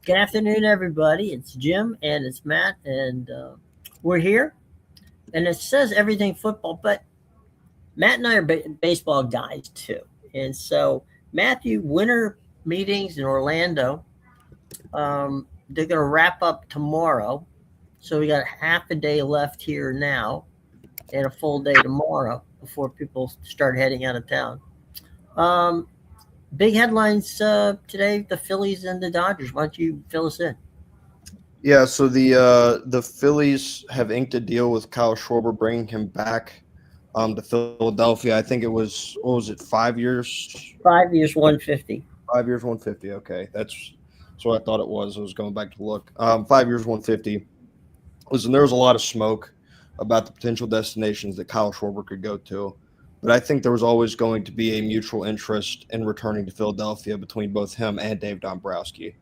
Good afternoon, everybody. It's Jim and it's Matt, and we're here. And it says everything football, but Matt and I are baseball guys too. And so, Matthew, winter meetings in Orlando, they're going to wrap up tomorrow. So, we got half a day left here now and a full day tomorrow before people start heading out of town. Um, Big headlines today: the Phillies and the Dodgers. Why don't you fill us in? Yeah, so the Phillies have inked a deal with Kyle Schwarber, bringing him back to Philadelphia. I think it was what was it, 5 years? 5 years, 150. 5 years, 150. Okay, that's what I thought it was. I was going back to look. 5 years, 150. Listen, there was a lot of smoke about the potential destinations that Kyle Schwarber could go to, but I think there was always going to be a mutual interest in returning to Philadelphia between both him and Dave Dombrowski.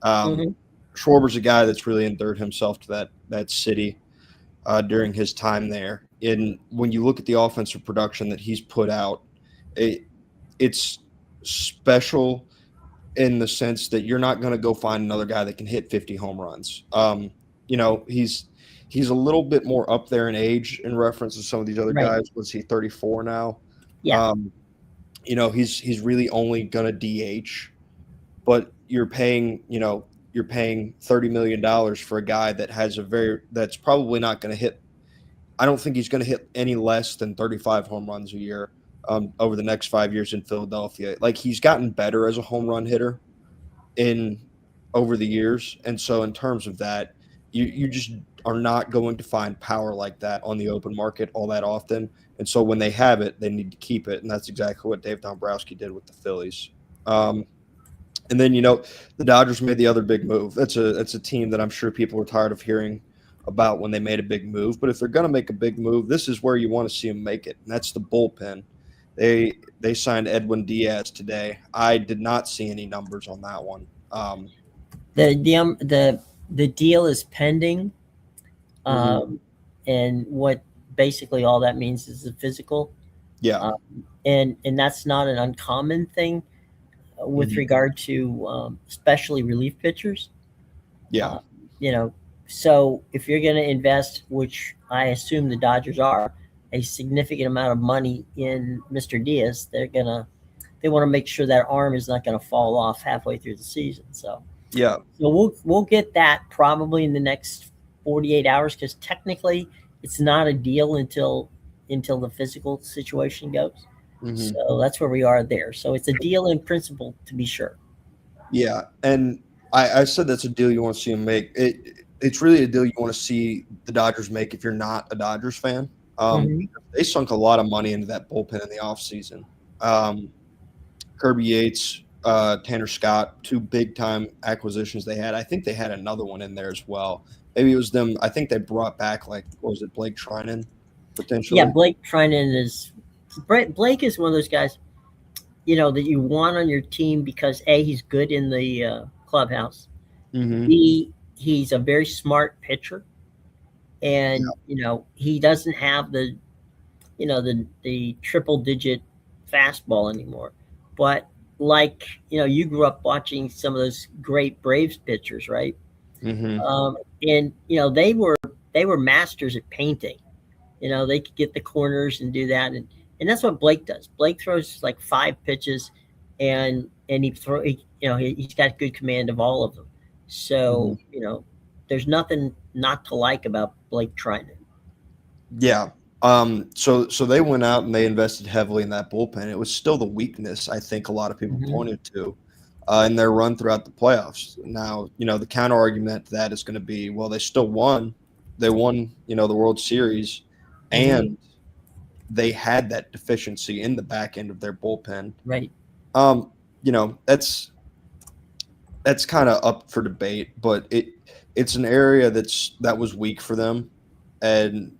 Um, Hmm. Schwarber's a guy that's really endeared himself to that city during his time there. And when you look at the offensive production that he's put out, it, it's special in the sense that you're not going to go find another guy that can hit 50 home runs. He's a little bit more up there in age in reference to some of these other Right. guys. Was he 34 now? Yeah. Um, he's really only going to DH, but you're paying $30 million for a guy that has that's probably not going to hit. I don't think he's going to hit any less than 35 home runs a year over the next 5 years in Philadelphia. Like, he's gotten better as a home run hitter in over the years, and so in terms of that, you just are not going to find power like that on the open market all that often. And so when they have it, they need to keep it, and that's exactly what Dave Dombrowski did with the Phillies. And then the Dodgers made the other big move. That's a team that I'm sure people are tired of hearing about when they made a big move. But if they're going to make a big move, this is where you want to see them make it, and that's the bullpen. They signed Edwin Diaz today. I did not see any numbers on that one. The deal is pending, Mhm. um, and what basically all that means is the physical, Yeah. um, and that's not an uncommon thing with Mhm. regard to especially relief pitchers. Yeah. Uh, you know, so if you're going to invest, which I assume the Dodgers are, a significant amount of money in Mr. Diaz, they want to make sure that arm is not going to fall off halfway through the season. Yeah. So we'll get that probably in the next 48 hours because technically it's not a deal until the physical situation goes. Mhm. So that's where we are there. So it's a deal in principle to be sure. Yeah. And I said that's a deal you want to see them make. It's really a deal you want to see the Dodgers make if you're not a Dodgers fan. Hmm. They sunk a lot of money into that bullpen in the offseason. Um, Kirby Yates, Tanner Scott, two big time acquisitions they had. I think they had another one in there as well. Maybe it was them. I think they brought back, like, what was it, Blake Trinan Yeah, potentially? Blake Trinan is Blake is one of those guys that you want on your team because a he's good in the clubhouse. Hmm. B, he's a very smart pitcher, Yeah. and he doesn't have the triple digit fastball anymore. But like you grew up watching some of those great Braves pitchers, right? Hmm. And they were masters at painting. They could get the corners and do that, and that's what Blake does. Blake throws like five pitches, and he's got good command of all of them. Hmm. So there's nothing not to like about Blake Trinan. Yeah. So they went out and they invested heavily in that bullpen. It was still the weakness I think a lot of people Hmm. pointed to in their run throughout the playoffs. Now, the counter argument to that is going to be, well, they still won. They won, the World Series, Hmm. and they had that deficiency in the back end of their bullpen. Right. Um, that's kind of up for debate, but it's an area that was weak for them, and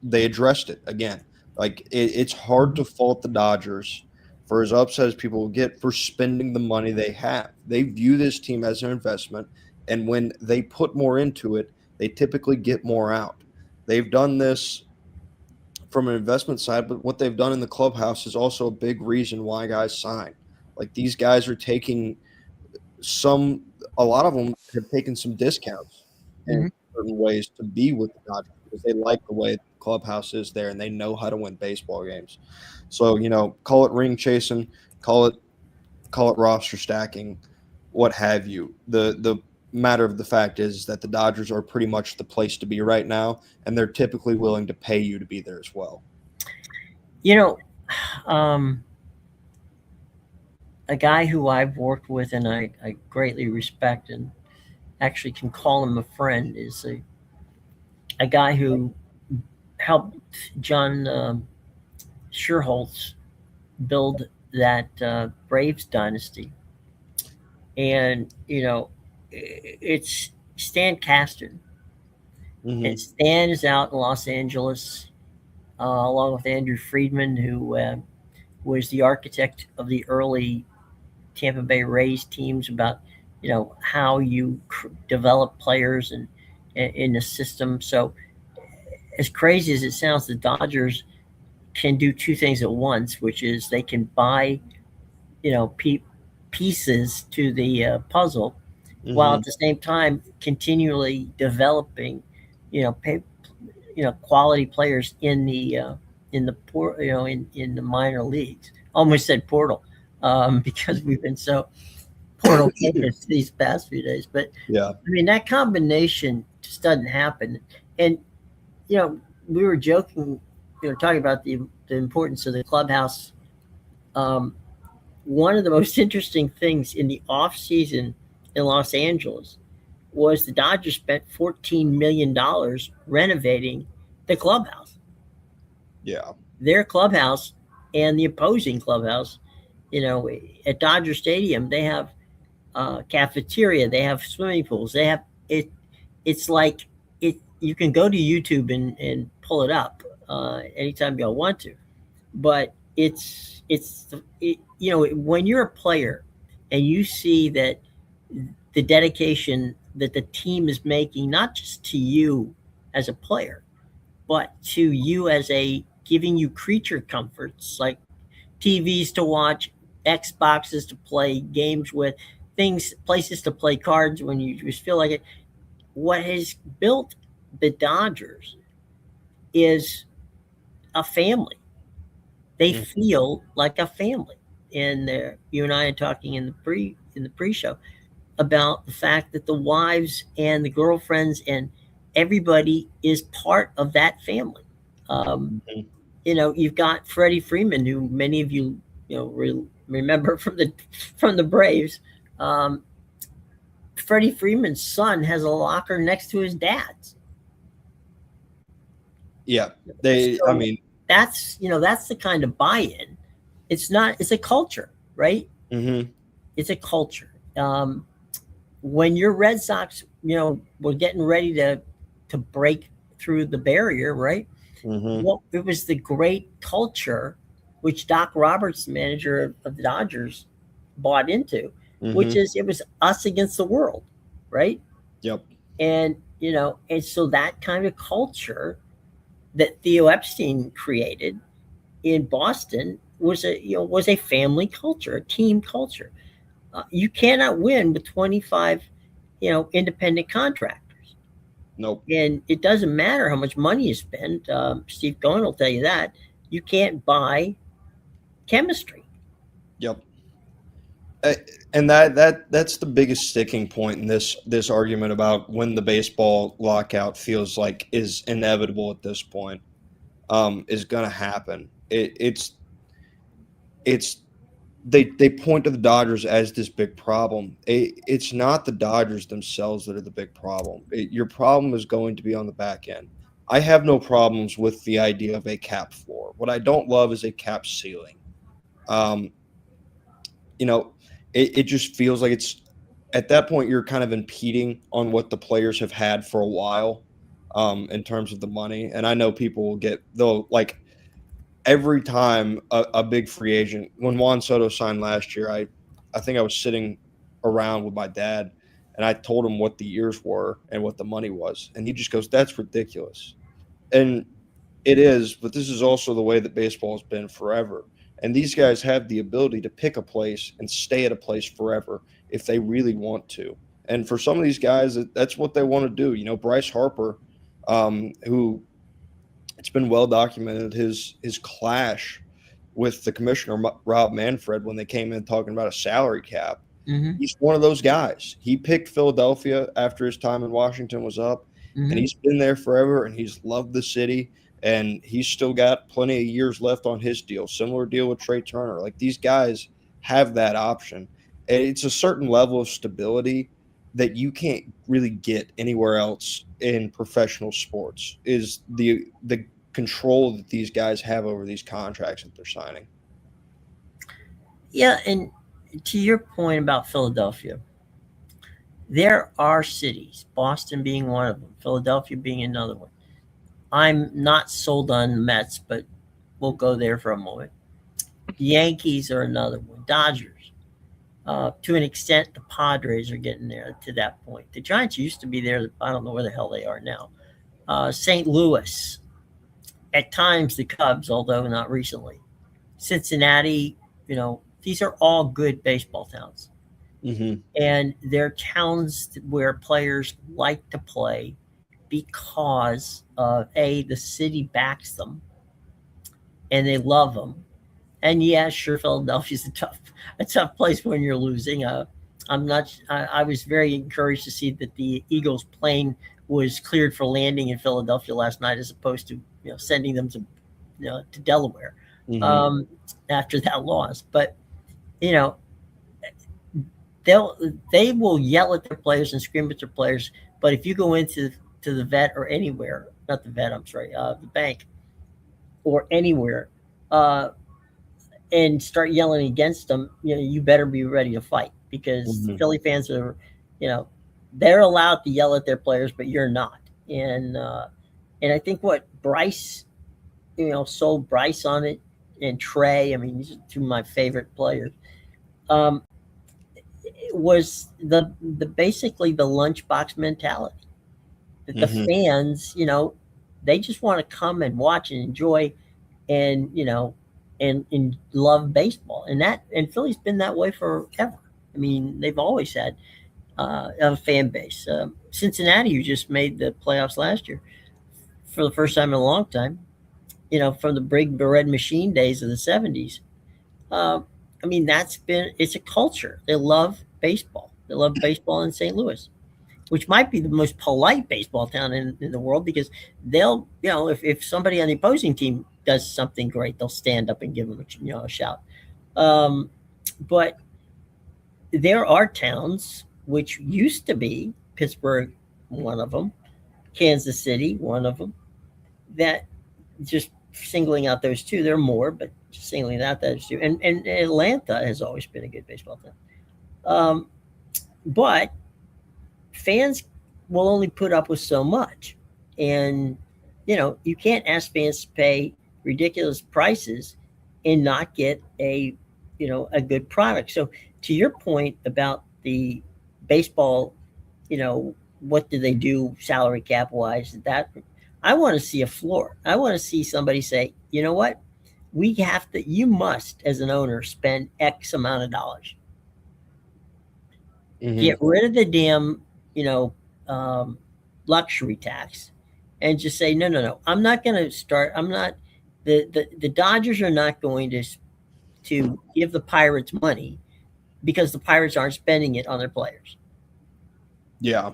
they addressed it again. Like, it's hard Mhm. to fault the Dodgers for as upset as people will get for spending the money they have. They view this team as an investment, and when they put more into it, they typically get more out. They've done this from an investment side, but what they've done in the clubhouse is also a big reason why guys sign. Like, these guys are taking some a lot of them have taken some discounts in Mhm. certain ways to be with the Dodgers because they like the way the clubhouse is there and they know how to win baseball games. So, call it ring chasing, call it roster stacking, what have you. The matter of the fact is that the Dodgers are pretty much the place to be right now, and they're typically willing to pay you to be there as well. You know, um, a guy who I've worked with and I greatly respect and actually can call him a friend is a guy who helped John Sherholtz build that Braves dynasty. And, it's Stan Kasten. And Mm-hmm. Stan is out in Los Angeles along with Andrew Friedman, who was the architect of the early Tampa Bay Rays teams about how you develop players and in the system. So as crazy as it sounds, the Dodgers can do two things at once, which is they can buy pieces to the puzzle, while Mm-hmm. at the same time continually developing pay, quality players in the in the minor leagues. Almost said portal, because we've been so portal focused these past few days. But Yeah. I mean, that combination just doesn't happen. And you know, we were joking, talking about the importance of the clubhouse. Um, One of the most interesting things in the off season in Los Angeles was the Dodgers spent $14 million renovating the clubhouse. Yeah. Their clubhouse and the opposing clubhouse, you know, at Dodger Stadium, they have cafeteria, they have swimming pools, they have it. It's like it. You can go to YouTube and pull it up anytime you want to, but when you're a player and you see that the dedication that the team is making, not just to you as a player, but to you as a giving you creature comforts like TVs to watch, Xboxes to play games with, things, places to play cards when you just feel like it. What has built the Dodgers is a family. They Mm-hmm. feel like a family. And you and I are talking in the pre-show about the fact that the wives and the girlfriends and everybody is part of that family. Um, Mm-hmm. you've got Freddie Freeman, who many of you remember from the Braves. Um, Freddie Freeman's son has a locker next to his dad's. Yeah. I So mean, that's the kind of buy-in. It's not. It's a culture, right? mm-hmm. It's a culture. When your Red Sox, were getting ready to break through the barrier, right? Mm-hmm. Well, it was the great culture which Doc Roberts, the manager of the Dodgers, bought into, which Mm-hmm. is it was us against the world, right? Yep. And so that kind of culture that Theo Epstein created in Boston was a family culture, a team culture. You cannot win with 25 independent contractors, Nope. and it doesn't matter how much money you spend. Steve Cohen will tell you that you can't buy chemistry. Yep. Uh, and that's the biggest sticking point in this argument about when the baseball lockout feels like is inevitable at this point, is going to happen. It's they point to the Dodgers as this big problem. It's not the Dodgers themselves that are the big problem. Your problem is going to be on the back end. I have no problems with the idea of a cap floor. What I don't love is a cap ceiling. Um, you know, it just feels like it's at that point you're kind of impeding on what the players have had for a while, in terms of the money. And I know people will get though like every time a big free agent when Juan Soto signed last year, I think I was sitting around with my dad and I told him what the years were and what the money was, and he just goes, "That's ridiculous." And it is, but this is also the way that baseball has been forever. And these guys have the ability to pick a place and stay at a place forever if they really want to. And for some of these guys, that's what they want to do. Bryce Harper, who it's been well documented his clash with the commissioner Rob Manfred when they came in talking about a salary cap. Mm-hmm. He's one of those guys. He picked Philadelphia after his time in Washington was up, and Mm-hmm. he's been there forever, and he's loved the city, and he's still got plenty of years left on his deal. Similar deal with Trey Turner. Like, these guys have that option. And it's a certain level of stability that you can't really get anywhere else in professional sports, is the control that these guys have over these contracts that they're signing. Yeah, and to your point about Philadelphia, there are cities, Boston being one of them, Philadelphia being another one. I'm not sold on the Mets, but we'll go there for a moment. The Yankees are another one. Dodgers. To an extent, the Padres are getting there to that point. The Giants used to be there. I don't know where the hell they are now. St. Louis. At times, the Cubs, although not recently. Cincinnati, these are all good baseball towns. Mm-hmm. And they're towns where players like to play because the city backs them and they love them. And yeah, sure, Philadelphia's a tough place when you're losing. I'm not. I was very encouraged to see that the Eagles plane was cleared for landing in Philadelphia last night, as opposed to sending them to Delaware Mm-hmm. um, after that loss. But you know, they will yell at their players and scream at their players. But if you go to the vet or anywhere, not the vet, I'm sorry, the bank or anywhere, uh, and start yelling against them, you better be ready to fight, because Mm-hmm. Philly fans are, you know, they're allowed to yell at their players, but you're not. And I think what Bryce, sold Bryce on it, and Trey. I mean, these are two of my favorite players. Um, was the basically the lunchbox mentality that the Mm-hmm. fans, they just want to come and watch and enjoy, and and love baseball, and Philly's been that way forever. I mean, they've always had a fan base. Cincinnati, who just made the playoffs last year for the first time in a long time, from the Big Red Machine days of the '70s. Uh, I mean, it's a culture. They love baseball. They love baseball in St. Louis, which might be the most polite baseball town in the world, because they'll, if somebody on the opposing team does something great, they'll stand up and give them a shout. Um, but there are towns, which used to be Pittsburgh, one of them, Kansas City, one of them, that, just singling out those two. There are more, but just singling out those two. And Atlanta has always been a good baseball town. Um, but fans will only put up with so much. And, you can't ask fans to pay ridiculous prices and not get a good product. So to your point about the baseball, what do they do salary cap wise? That I want to see a floor. I want to see somebody say, you know what? You must, as an owner, spend X amount of dollars. Mm-hmm. Get rid of the damn, you know, um, luxury tax, and just say, no, no, no. I'm not going to start. I'm not. The Dodgers are not going to give the Pirates money, because the Pirates aren't spending it on their players. Yeah.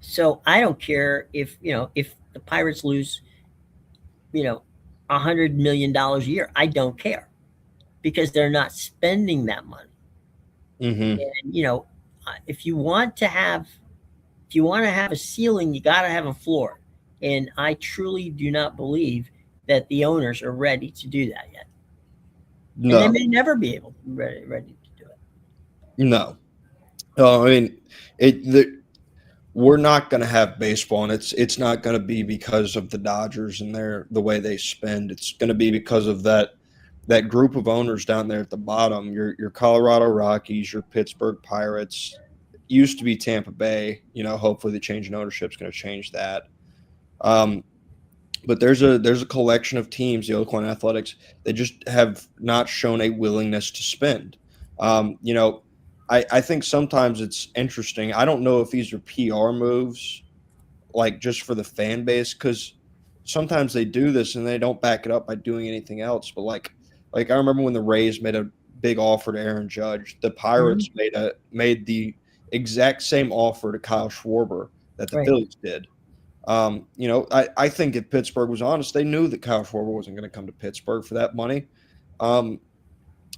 So I don't care if the Pirates lose, you know, $100 million a year. I don't care, because they're not spending that money. Mm-hmm. And if you want to have a ceiling, you got to have a floor. And I truly do not believe that the owners are ready to do that yet, and they No. may never be able to ready to do it. No. I mean, we're not going to have baseball, and it's not going to be because of the Dodgers and the way they spend. It's going to be because of that group of owners down there at the bottom. Your Colorado Rockies, your Pittsburgh Pirates, used to be Tampa Bay. Hopefully the change in ownership is going to change that. But there's a collection of teams, the Oakland Athletics, that just have not shown a willingness to spend. Um, you know, I think sometimes it's interesting. I don't know if these are PR moves, like just for the fan base, because sometimes they do this and they don't back it up by doing anything else. But like I remember when the Rays made a big offer to Aaron Judge, the Mhm. Pirates made the exact same offer to Kyle Schwarber that the Right. Phillies did. I think if Pittsburgh was honest, they knew that Kyle Schwarber wasn't going to come to Pittsburgh for that money.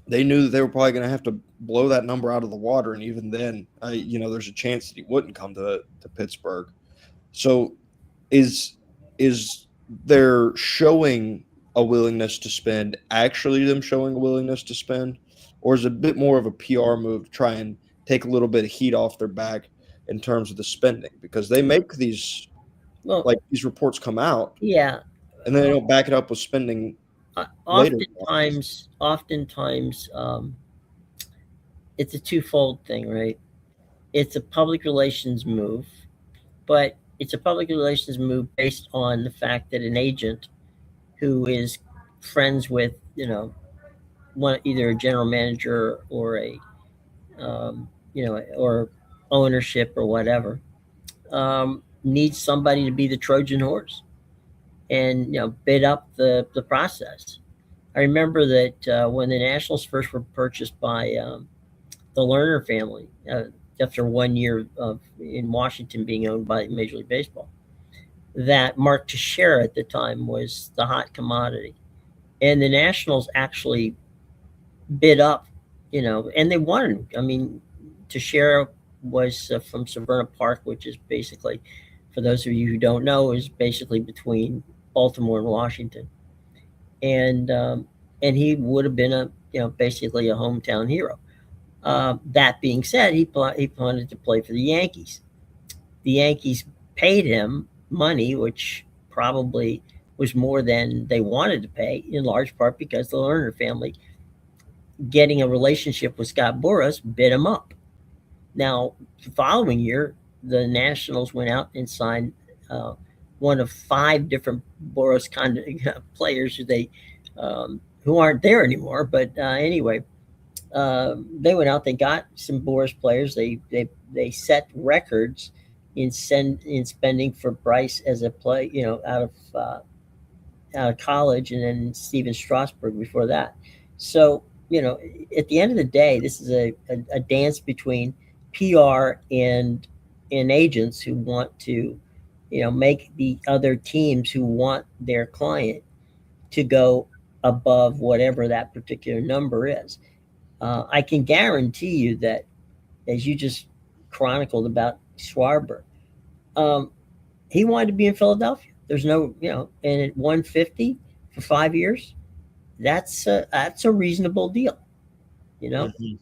They knew that they were probably going to have to blow that number out of the water, and even then, there's a chance that he wouldn't come to Pittsburgh. So, is is there showing a willingness to spend actually them showing a willingness to spend, or is it a bit more of a PR move to try and take a little bit of heat off their back in terms of the spending? Because they make these Well, like these reports come out yeah. and then they don't back it up with spending later in the offseason. Oftentimes, it's a twofold thing, right? It's a public relations move, but it's a public relations move based on the fact that an agent who is friends with, one either a general manager or or ownership or whatever, needs somebody to be the Trojan horse and bid up the process. I remember that when the Nationals first were purchased by the Lerner family, after 1 year of in Washington being owned by Major League Baseball, that Mark Teixeira at the time was the hot commodity, and the Nationals actually bid up, and they won. I mean, Teixeira was from Severna Park, which is basically, for those of you who don't know, is basically between Baltimore and Washington, and and he would have been a basically a hometown hero. That being said, he wanted to play for the Yankees. The Yankees paid him money, which probably was more than they wanted to pay, in large part because the Lerner family, getting a relationship with Scott Boras, bid him up. Now, the following year, the Nationals went out and signed uh, one of five different Boras players who aren't there anymore. But anyway, they went out. They got some Boras players. They set records in spending for Bryce as a play, out of college, and then Steven Strasburg before that. So, at the end of the day, this is a dance between PR and agents who want to, make the other teams who want their client to go above whatever that particular number is. I can guarantee you that, as you just chronicled about Schwarber, um, he wanted to be in Philadelphia. There's no, and at 150 for 5 years, that's a reasonable deal. You know, Mhm.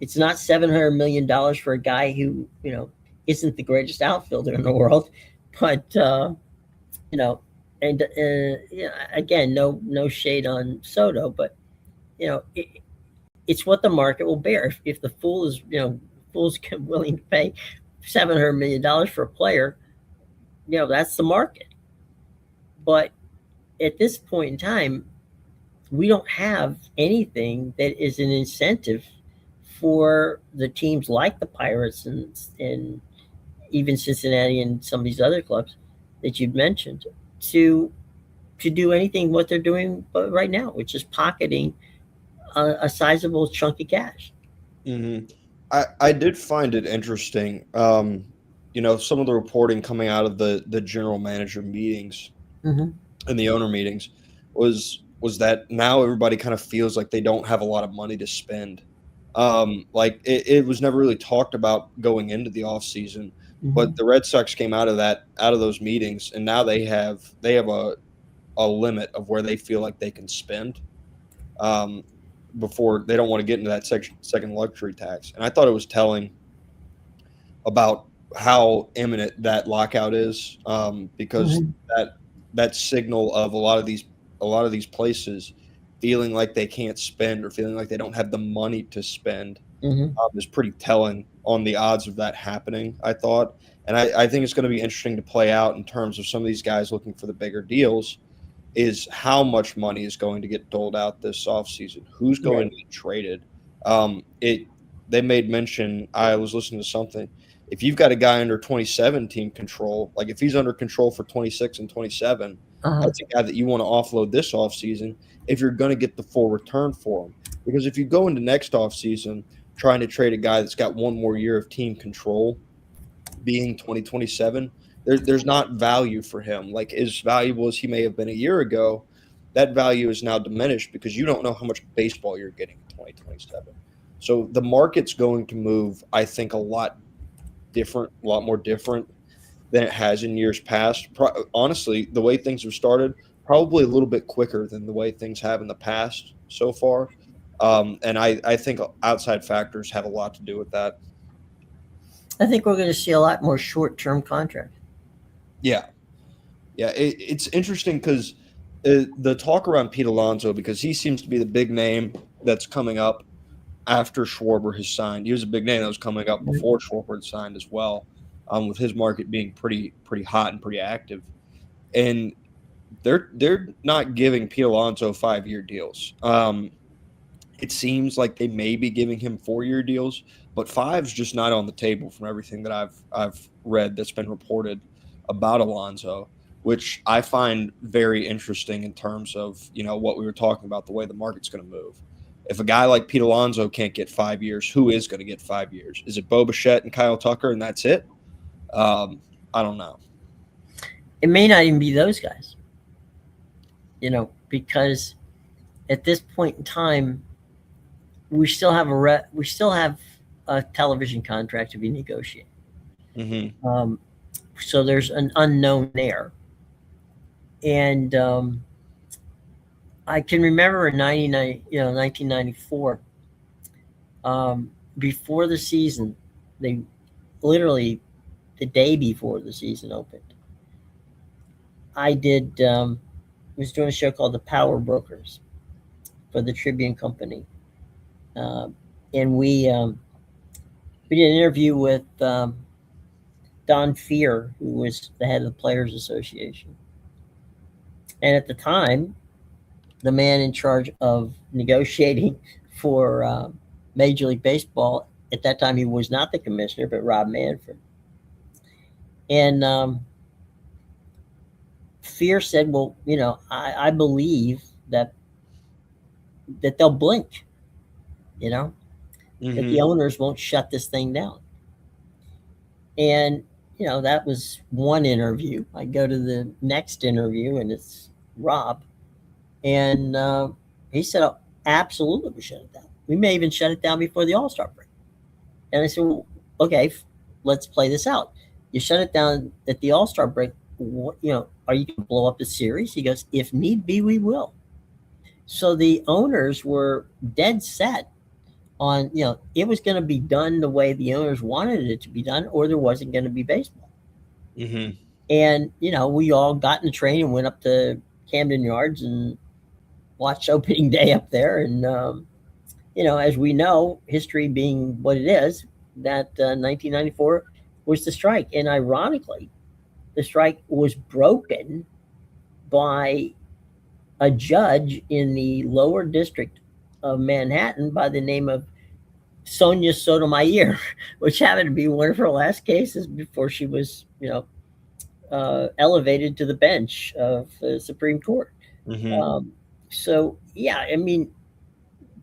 it's not $700 million for a guy who isn't the greatest outfielder in the world, but you know, and again, no shade on Soto, but you know, it, it's what the market will bear. If the fool's willing to pay $700 million for a player, that's the market. But at this point in time, we don't have anything that is an incentive for the teams like the Pirates and even Cincinnati and some of these other clubs that you've mentioned to do anything what they're doing right now, which is pocketing a sizable chunk of cash. Mhm. I did find it interesting. Some of the reporting coming out of the general manager meetings Mm-hmm. and the owner meetings was that now everybody kind of feels like they don't have a lot of money to spend. Like it was never really talked about going into the off season, Mm-hmm. but the Red Sox came out of those meetings, and now they have a limit of where they feel like they can spend. Um, Before they don't want to get into that second luxury tax. And I thought it was telling about how imminent that lockout is, because Mm-hmm. that signal of a lot of these places feeling like they can't spend or feeling like they don't have the money to spend, Mm-hmm. is pretty telling on the odds of that happening, I thought. And I think it's going to be interesting to play out in terms of some of these guys looking for the bigger deals, is how much money is going to get doled out this offseason, who's going Right. to get traded. It they made mention. I was listening to something. If you've got a guy under 27 team control, like if he's under control for 26 and 27, Uh-huh. that's a guy that you want to offload this offseason if you're going to get the full return for him. Because if you go into next offseason trying to trade a guy that's got one more year of team control, being 2027, there's not value for him. Like as valuable as he may have been a year ago, that value is now diminished because you don't know how much baseball you're getting in 2027. So the market's going to move, I think, a lot more different than it has in years past. Honestly, the way things have started, probably a little bit quicker than the way things have in the past so far. And I think outside factors have a lot to do with that. I think we're going to see a lot more short-term contracts. Yeah. Yeah. It's interesting because the talk around Pete Alonso, because he seems to be the big name that's coming up after Schwarber has signed. He was a big name that was coming up before Schwarber had signed as well, with his market being pretty hot and pretty active. And they're not giving Pete Alonso 5-year deals. It seems like they may be giving him 4-year deals, but 5's just not on the table from everything that I've read that's been reported about Alonso, which I find very interesting in terms of, what we were talking about, the way the market's going to move. If a guy like Pete Alonso can't get 5 years, who is going to get 5 years? Is it Bo Bichette and Kyle Tucker and that's it? I don't know. It may not even be those guys, because at this point in time, we still have a television contract to be negotiated. Mm-hmm. So there's an unknown there, and I can remember in 1994, before the season, they literally the day before the season opened, I was doing a show called The Power Brokers for the Tribune Company, and we did an interview with Don Fear, who was the head of the Players Association, and at the time, the man in charge of negotiating for Major League Baseball. At that time, he was not the commissioner, but Rob Manfred. And Fear said, "Well, I believe that they'll blink, that the owners won't shut this thing down." And that was one interview. I go to the next interview, and it's Rob, and he said, "Oh, absolutely, we shut it down. We may even shut it down before the All-Star break." And I said, "Well, okay, let's play this out. You shut it down at the All-Star break. Are you going to blow up the series?" He goes, "If need be, we will." So the owners were dead set on, it was going to be done the way the owners wanted it to be done, or there wasn't going to be baseball. Mm-hmm. And, we all got in the train and went up to Camden Yards and watched opening day up there. And, as we know, history being what it is, that 1994 was the strike. And ironically, the strike was broken by a judge in the lower district of Manhattan by the name of Sonia Sotomayor, which happened to be one of her last cases before she was, elevated to the bench of the Supreme Court. Mm-hmm. So, yeah, I mean,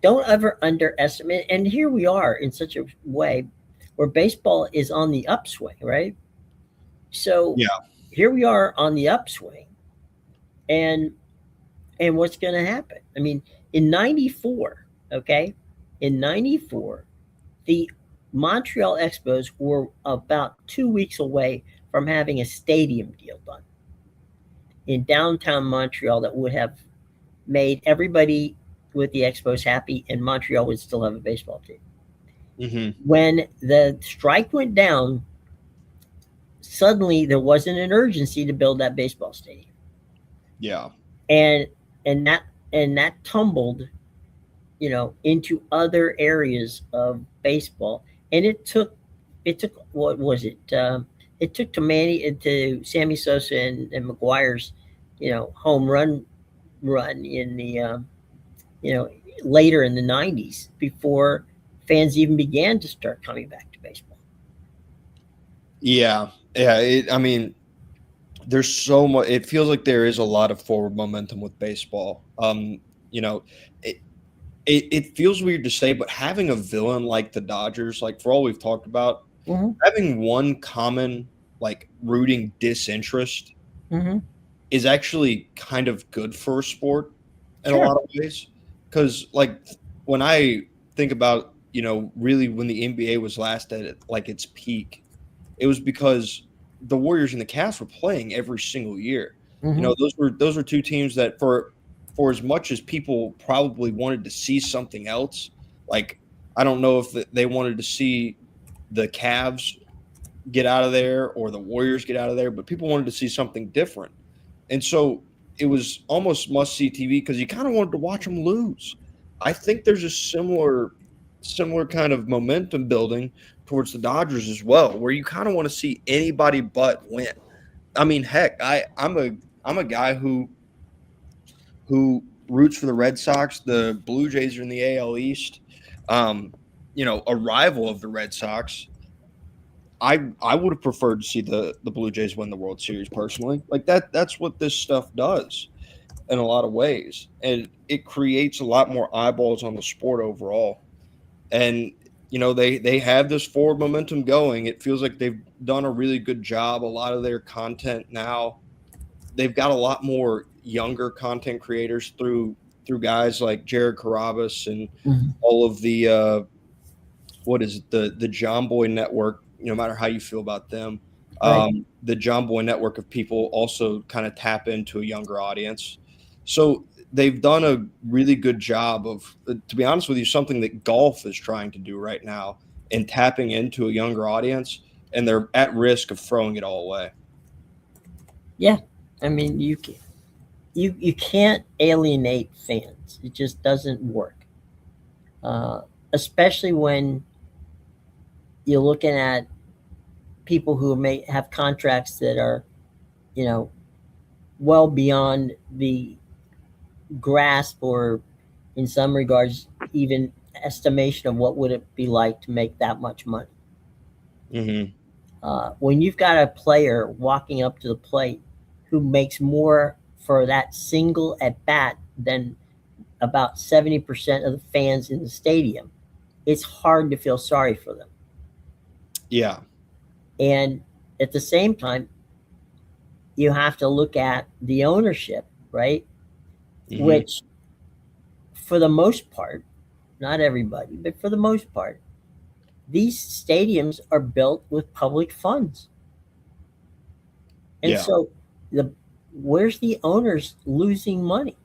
don't ever underestimate. And here we are in such a way where baseball is on the upswing, right? So yeah, here we are on the upswing, and what's going to happen? I mean, in 94, okay, the Montreal Expos were about 2 weeks away from having a stadium deal done in downtown Montreal that would have made everybody with the Expos happy, and Montreal would still have a baseball team. Mm-hmm. When the strike went down, suddenly there wasn't an urgency to build that baseball stadium. Yeah. And that tumbled, into other areas of baseball. And it took what was it? It took to Sammy Sosa and McGuire's, home run in the, later in the 90s before fans even began to start coming back to baseball. Yeah. I mean, there's so much. It feels like there is a lot of forward momentum with baseball. You know, it, it feels weird to say, but having a villain like the Dodgers, like for all we've talked about, Mm-hmm. having one common like rooting disinterest Mm-hmm. is actually kind of good for a sport in a Sure. lot of ways. Because like when I think about, really when the NBA was last at like its peak, it was because the Warriors and the Cavs were playing every single year. Mm-hmm. Those were two teams that for as much as people probably wanted to see something else, like I don't know if they wanted to see the Cavs get out of there or the Warriors get out of there, but people wanted to see something different. And so it was almost must see TV because you kind of wanted to watch them lose. I think there's a similar kind of momentum building towards the Dodgers as well, where you kind of want to see anybody but win. I mean, heck, I'm a guy who roots for the Red Sox. The Blue Jays are in the AL East. A rival of the Red Sox. I would have preferred to see the Blue Jays win the World Series personally. Like that's what this stuff does in a lot of ways. And it creates a lot more eyeballs on the sport overall. And they have this forward momentum going. It feels like they've done a really good job. A lot of their content now, they've got a lot more younger content creators through guys like Jared Carabas and Mm-hmm. all of the what is it, the John Boy Network. No matter how you feel about them, Right. the John Boy Network of people also kind of tap into a younger audience. So they've done a really good job of, to be honest with you, something that golf is trying to do right now and tapping into a younger audience, and they're at risk of throwing it all away. Yeah. I mean, you can't alienate fans. It just doesn't work. Uh, Especially when you're looking at people who may have contracts that are, you know, well beyond the grasp or in some regards even estimation of what would it be like to make that much money. Mm-hmm. When you've got a player walking up to the plate who makes more for that single at bat than about 70% of the fans in the stadium, it's hard to feel sorry for them. Yeah. And at the same time, you have to look at the ownership, right? Mm-hmm. Which, for the most part, not everybody, but for the most part, these stadiums are built with public funds. And Yeah. so the where's the owners losing money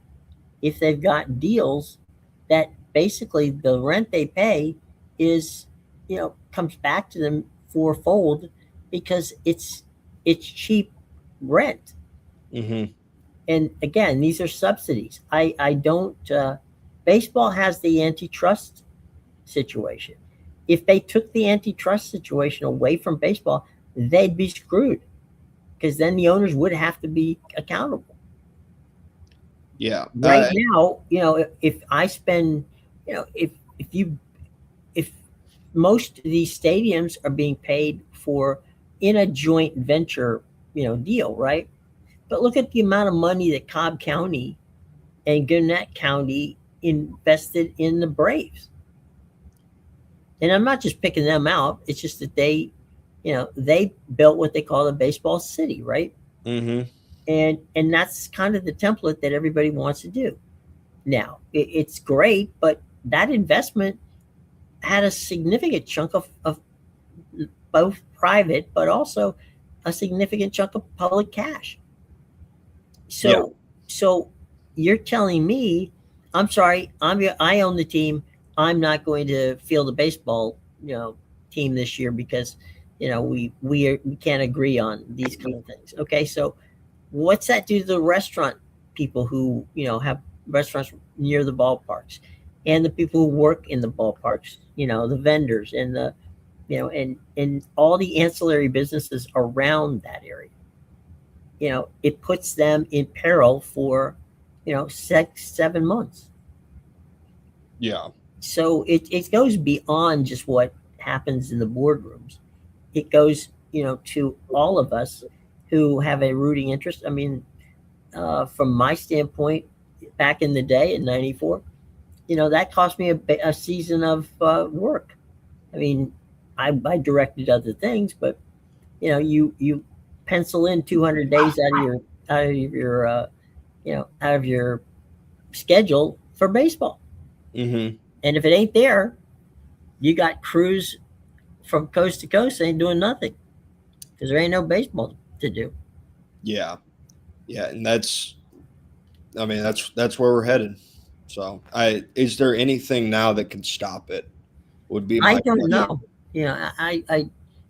if they've got deals that basically the rent they pay is, comes back to them fourfold because it's cheap rent. Mm-hmm. And again, these are subsidies. I don't baseball has the antitrust situation. If they took the antitrust situation away from baseball, they'd be screwed because then the owners would have to be accountable. Yeah. Right now, if I spend, if you if most of these stadiums are being paid for in a joint venture, deal, right? But look at the amount of money that Cobb County and Gwinnett County invested in the Braves. And I'm not just picking them out. It's just that they built what they call a baseball city, right? Mm-hmm. And that's kind of the template that everybody wants to do. Now, it's great, but that investment had a significant chunk of both private, but also a significant chunk of public cash. Yeah. So you're telling me, I'm sorry, I own the team. I'm not going to field a baseball, team this year because, we can't agree on these kind of things. Okay, so what's that do to the restaurant people who have restaurants near the ballparks, and the people who work in the ballparks, the vendors and the and all the ancillary businesses around that area? It puts them in peril for 6 7 months. Yeah. So it goes beyond just what happens in the boardrooms. It goes, to all of us who have a rooting interest. I mean, from my standpoint, back in the day in '94, that cost me a season of work. I mean, I directed other things, but you pencil in 200 days out of your schedule for baseball, Hmm. and if it ain't there, you got crews from coast to coast ain't doing nothing because there ain't no baseball to do. Yeah, yeah, and I mean, that's where we're headed. So, is there anything now that can stop it? Would be I my don't question. know.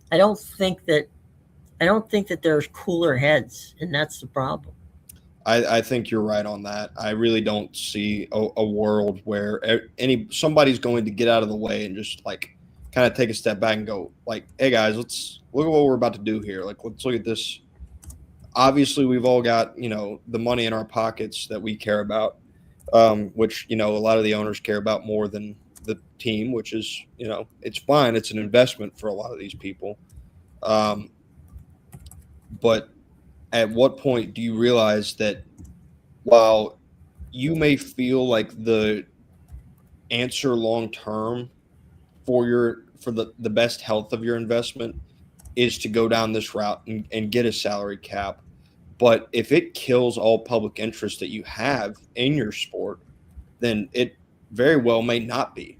I don't think that there's cooler heads, and that's the problem. I think you're right on that. I really don't see a world where somebody's going to get out of the way and just like kind of take a step back and go like, "Hey guys, let's look at what we're about to do here. Like, let's look at this. Obviously, we've all got the money in our pockets that we care about, which a lot of the owners care about more than the team, which is it's fine. It's an investment for a lot of these people, um, but at what point do you realize that while you may feel like the answer long term for the best health of your investment is to go down this route and get a salary cap, but if it kills all public interest that you have in your sport, then it very well may not be.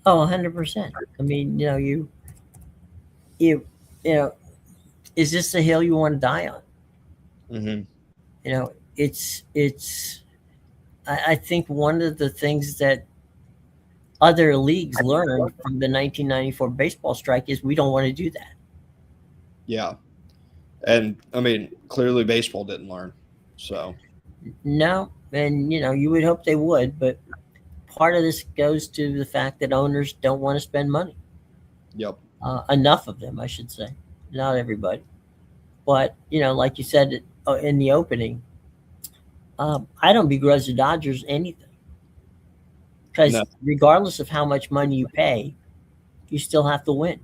Oh, 100%. I mean, you, you know, is this the hill you want to die on? Hmm. It's. I think one of the things that other leagues learned from the 1994 baseball strike is we don't want to do that. Yeah, and I mean clearly baseball didn't learn. So No, and you would hope they would, but part of this goes to the fact that owners don't want to spend money. yep. Enough of them, I should say. Not everybody, but like you said in the opening, I don't begrudge the Dodgers anything No. because regardless of how much money you pay, you still have to win.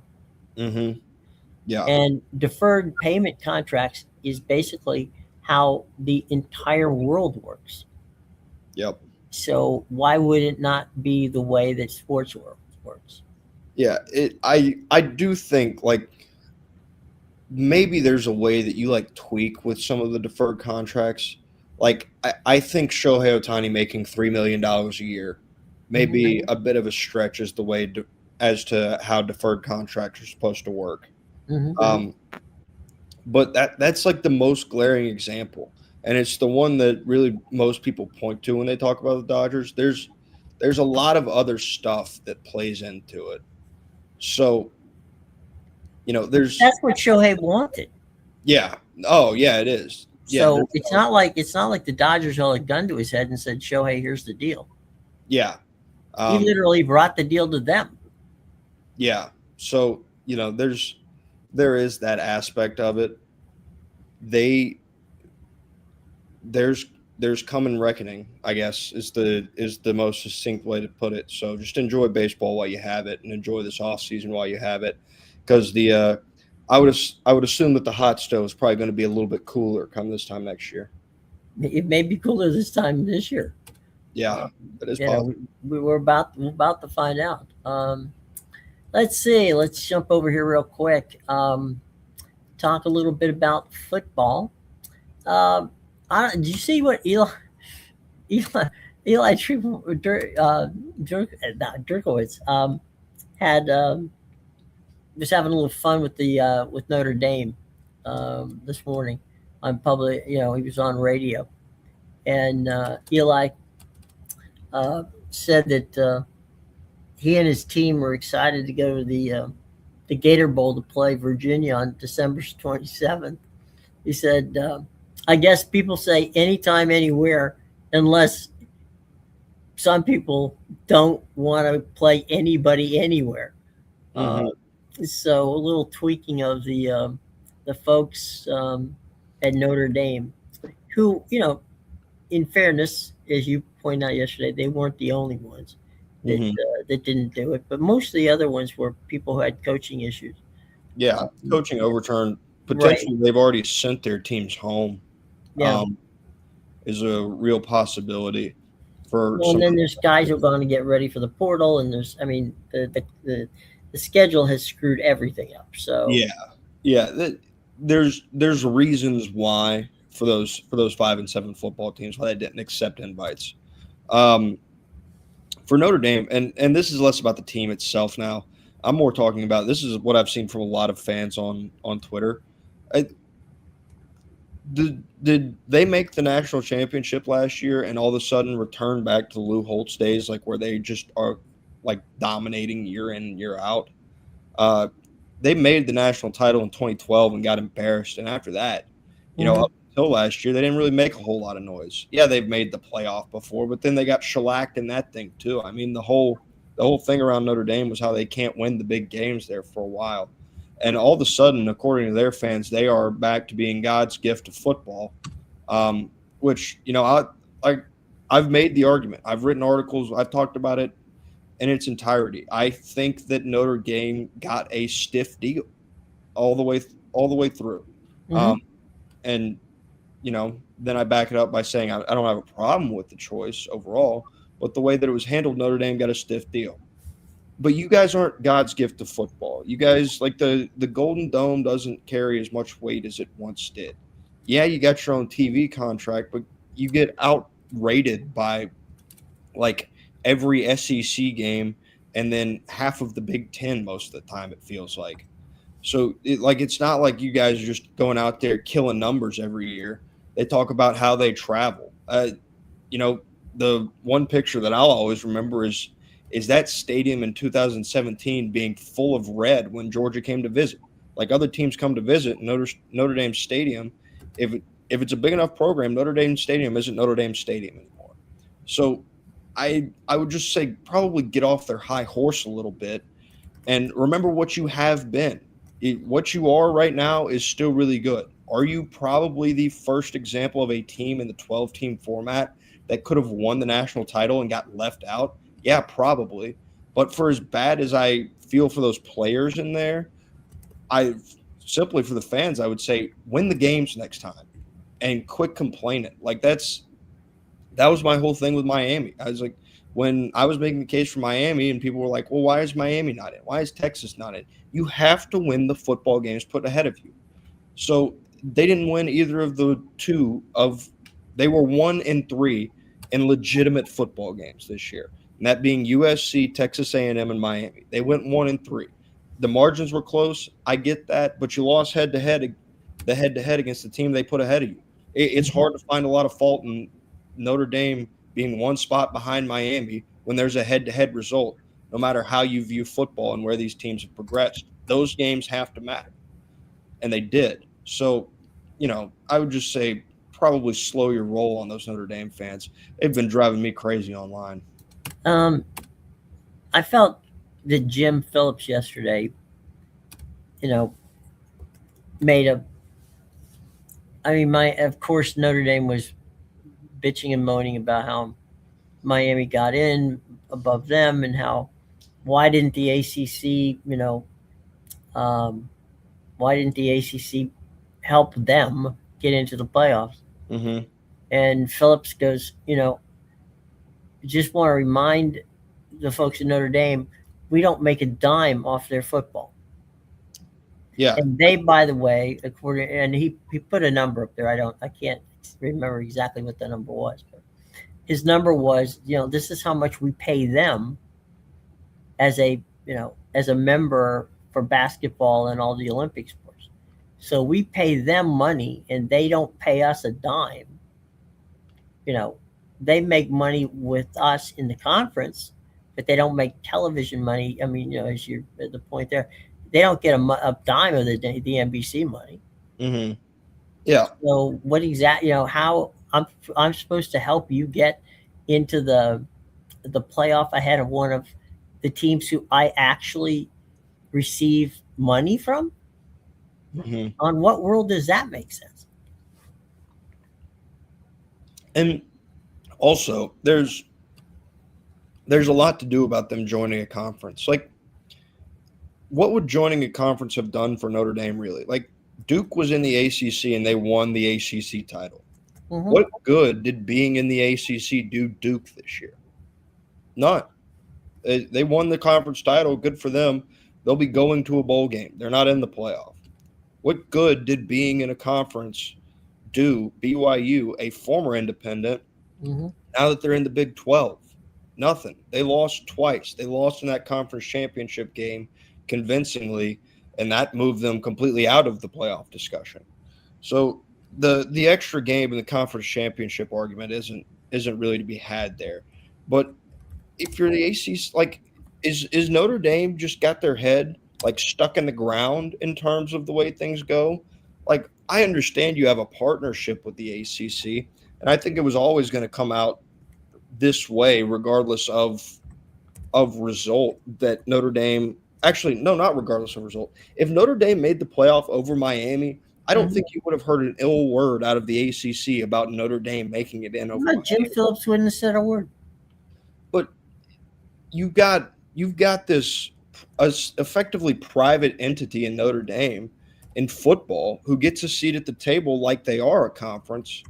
Hmm. Yeah. And deferred payment contracts is basically how the entire world works. Yep. So why would it not be the way that sports world works? Yeah. I do think like maybe there's a way that you like tweak with some of the deferred contracts. Like I think Shohei Otani making $3 million a year may be a bit of a stretch as the way as to how deferred contracts are supposed to work. Hmm. Um, but that's like the most glaring example, and it's the one that really most people point to when they talk about the Dodgers. There's a lot of other stuff that plays into it. So there's That's what Shohei wanted. yeah. Oh yeah, it is. Yeah, So it's not like the Dodgers held a gun to his head and said, "Shohei, here's the deal." yeah. He Um, literally brought the deal to them. yeah. So, there is that aspect of it. They there's there's coming reckoning, I guess, is the most succinct way to put it. So just enjoy baseball while you have it and enjoy this off season while you have it. Because I would assume that the hot stove is probably going to be a little bit cooler come this time next year. It may be cooler this time this year. Yeah, Uh, that is possible. we're about to find out. Let's see. Let's jump over here real quick. Talk a little bit about football. Um, did you see what Eli Dirkowitz had was having a little fun with Notre Dame this morning on public. He was on radio, and Eli said that he and his team were excited to go to the Gator Bowl to play Virginia on December 27th. He said, "I guess people say anytime, anywhere, unless some people don't want to play anybody anywhere." Uh, Hmm. so a little tweaking of the folks at Notre Dame, who in fairness, as you pointed out yesterday, they weren't the only ones Hmm. that didn't do it, but most of the other ones were people who had coaching issues. Yeah, coaching overturn. Right. Potentially, they've already sent their teams home. Yeah. Um, is a real possibility for Well, and some. then there's guys who are going to get ready for the portal, and there's, I mean, the schedule has screwed everything up. So, Yeah, yeah. There's reasons why for those 5 and 7 football teams why they didn't accept invites. Um, for Notre Dame, and this is less about the team itself now. I'm more talking about this is what I've seen from a lot of fans on Twitter. I, did they make the national championship last year and all of a sudden return back to Lou Holtz days, like where they just are like dominating year in year out? Uh, they made the national title in 2012 and got embarrassed, and after that, mhm. up until last year, they didn't really make a whole lot of noise. Yeah, they've made the playoff before, but then they got shellacked in that thing too. I mean, the whole thing around Notre Dame was how they can't win the big games there for a while. And all of a sudden, according to their fans, they are back to being God's gift to football. Um, which I I've made the argument. I've written articles. I've talked about it in its entirety. I think that Notre Dame got a stiff deal all the way through. Mhm. Um, and then I back it up by saying I don't have a problem with the choice overall, but the way that it was handled, Notre Dame got a stiff deal. But you guys aren't God's gift to football. You guys like the Golden Dome doesn't carry as much weight as it once did. Yeah, you got your own TV contract, but you get outrated by like every SEC game and then half of the Big Ten most of the time. It feels like. So it's not like you guys are just going out there killing numbers every year. They talk about how they travel. You know, the one picture that I'll always remember is that stadium in 2017 being full of red when Georgia came to visit. Like other teams come to visit Notre Dame Stadium, if it's a big enough program, Notre Dame Stadium isn't Notre Dame Stadium anymore. So I would just say probably get off their high horse a little bit and remember what you have been. What you are right now is still really good. Are you probably the first example of a team in the 12-team format that could have won the national title and got left out? Yeah, probably. But for as bad as I feel for those players in there, I simply for the fans, I would say win the games next time and quit complaining. Like that was my whole thing with Miami. I was like, when I was making the case for Miami, and people were like, well, why is Miami not in? Why is Texas not in? You have to win the football games put ahead of you. So they didn't win either of the two of, they were 1-3 in legitimate football games this year. And that being USC, Texas A&M, and Miami. They went 1-3. The margins were close. I get that, but you lost head to head against the team they put ahead of you. It's hard to find a lot of fault in Notre Dame being one spot behind Miami when there's a head-to-head result, no matter how you view football and where these teams have progressed. Those games have to matter, and they did. So, I would just say probably slow your roll on those Notre Dame fans. They've been driving me crazy online. Um, I felt that Jim Phillips yesterday, you know, made a. I mean, of course Notre Dame was bitching and moaning about how Miami got in above them and how why didn't the ACC, um, why didn't the ACC help them get into the playoffs? Mm-hmm. And Phillips goes, just want to remind the folks in Notre Dame, we don't make a dime off their football. Yeah. And they, by the way, according and he put a number up there. I can't remember exactly what the number was, but his number was, this is how much we pay them as a member for basketball and all the Olympic sports. So we pay them money and they don't pay us a dime. They make money with us in the conference, but they don't make television money. I mean, as you're at the point there, they don't get a dime of the NBC money. Mm-hmm. Yeah. So what exactly, how I'm supposed to help you get into the playoff ahead of one of the teams who I actually receive money from? Mm-hmm. On what world does that make sense? And Also, there's a lot to do about them joining a conference. Like, what would joining a conference have done for Notre Dame, really? Like, Duke was in the ACC and they won the ACC title. Mm-hmm. What good did being in the ACC do Duke this year? None. They won the conference title. Good for them. They'll be going to a bowl game. They're not in the playoff. What good did being in a conference do BYU, a former independent, Mm-hmm. now that they're in the Big 12? Nothing. They lost twice. They lost in that conference championship game convincingly, and that moved them completely out of the playoff discussion. So the extra game in the conference championship argument isn't really to be had there. But if you're the ACC, like, is Notre Dame just got their head like stuck in the ground in terms of the way things go? Like, I understand you have a partnership with the ACC, and I think it was always going to come out this way, regardless of result. That Notre Dame, actually, no, not regardless of result. If Notre Dame made the playoff over Miami, I don't Mm-hmm. think you would have heard an ill word out of the ACC about Notre Dame making it in over But Jim Miami. Phillips wouldn't have said a word. But you've got this effectively private entity in Notre Dame in football who gets a seat at the table like they are a conference,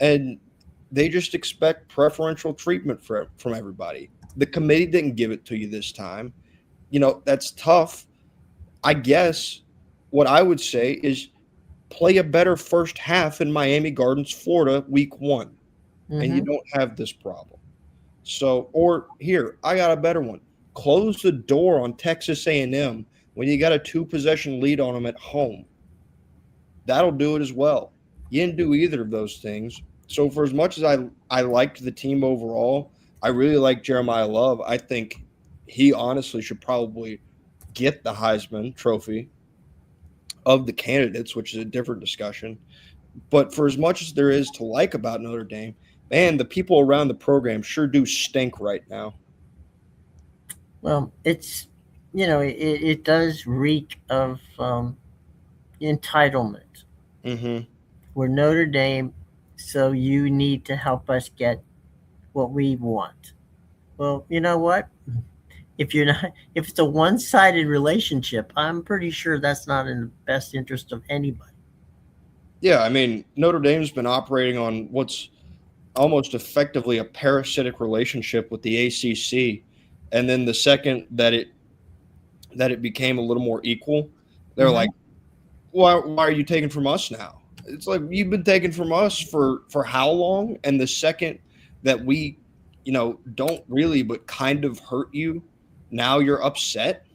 and they just expect preferential treatment from everybody. The committee didn't give it to you this time. That's tough. I guess what I would say is play a better first half in Miami Gardens, Florida, week 1, and you Mm-hmm. don't have this problem. So, or here, I got a better one. Close the door on Texas A&M when you got a 2-possession lead on them at home. That'll do it as well. You didn't do either of those things. So, for as much as I liked the team overall, I really like Jeremiah Love. I think he honestly should probably get the Heisman Trophy of the candidates, which is a different discussion. But for as much as there is to like about Notre Dame, man, the people around the program sure do stink right now. Well, it's it does reek of entitlement. Mm-hmm. We're Notre Dame, so you need to help us get what we want. Well, you know what? If it's a one-sided relationship, I'm pretty sure that's not in the best interest of anybody. Yeah, I mean, Notre Dame's been operating on what's almost effectively a parasitic relationship with the ACC, and then the second that it became a little more equal, they're like, Mm-hmm. why are you taking from us now? It's like, you've been taking from us for how long? And the second that we, don't really but kind of hurt you, now you're upset.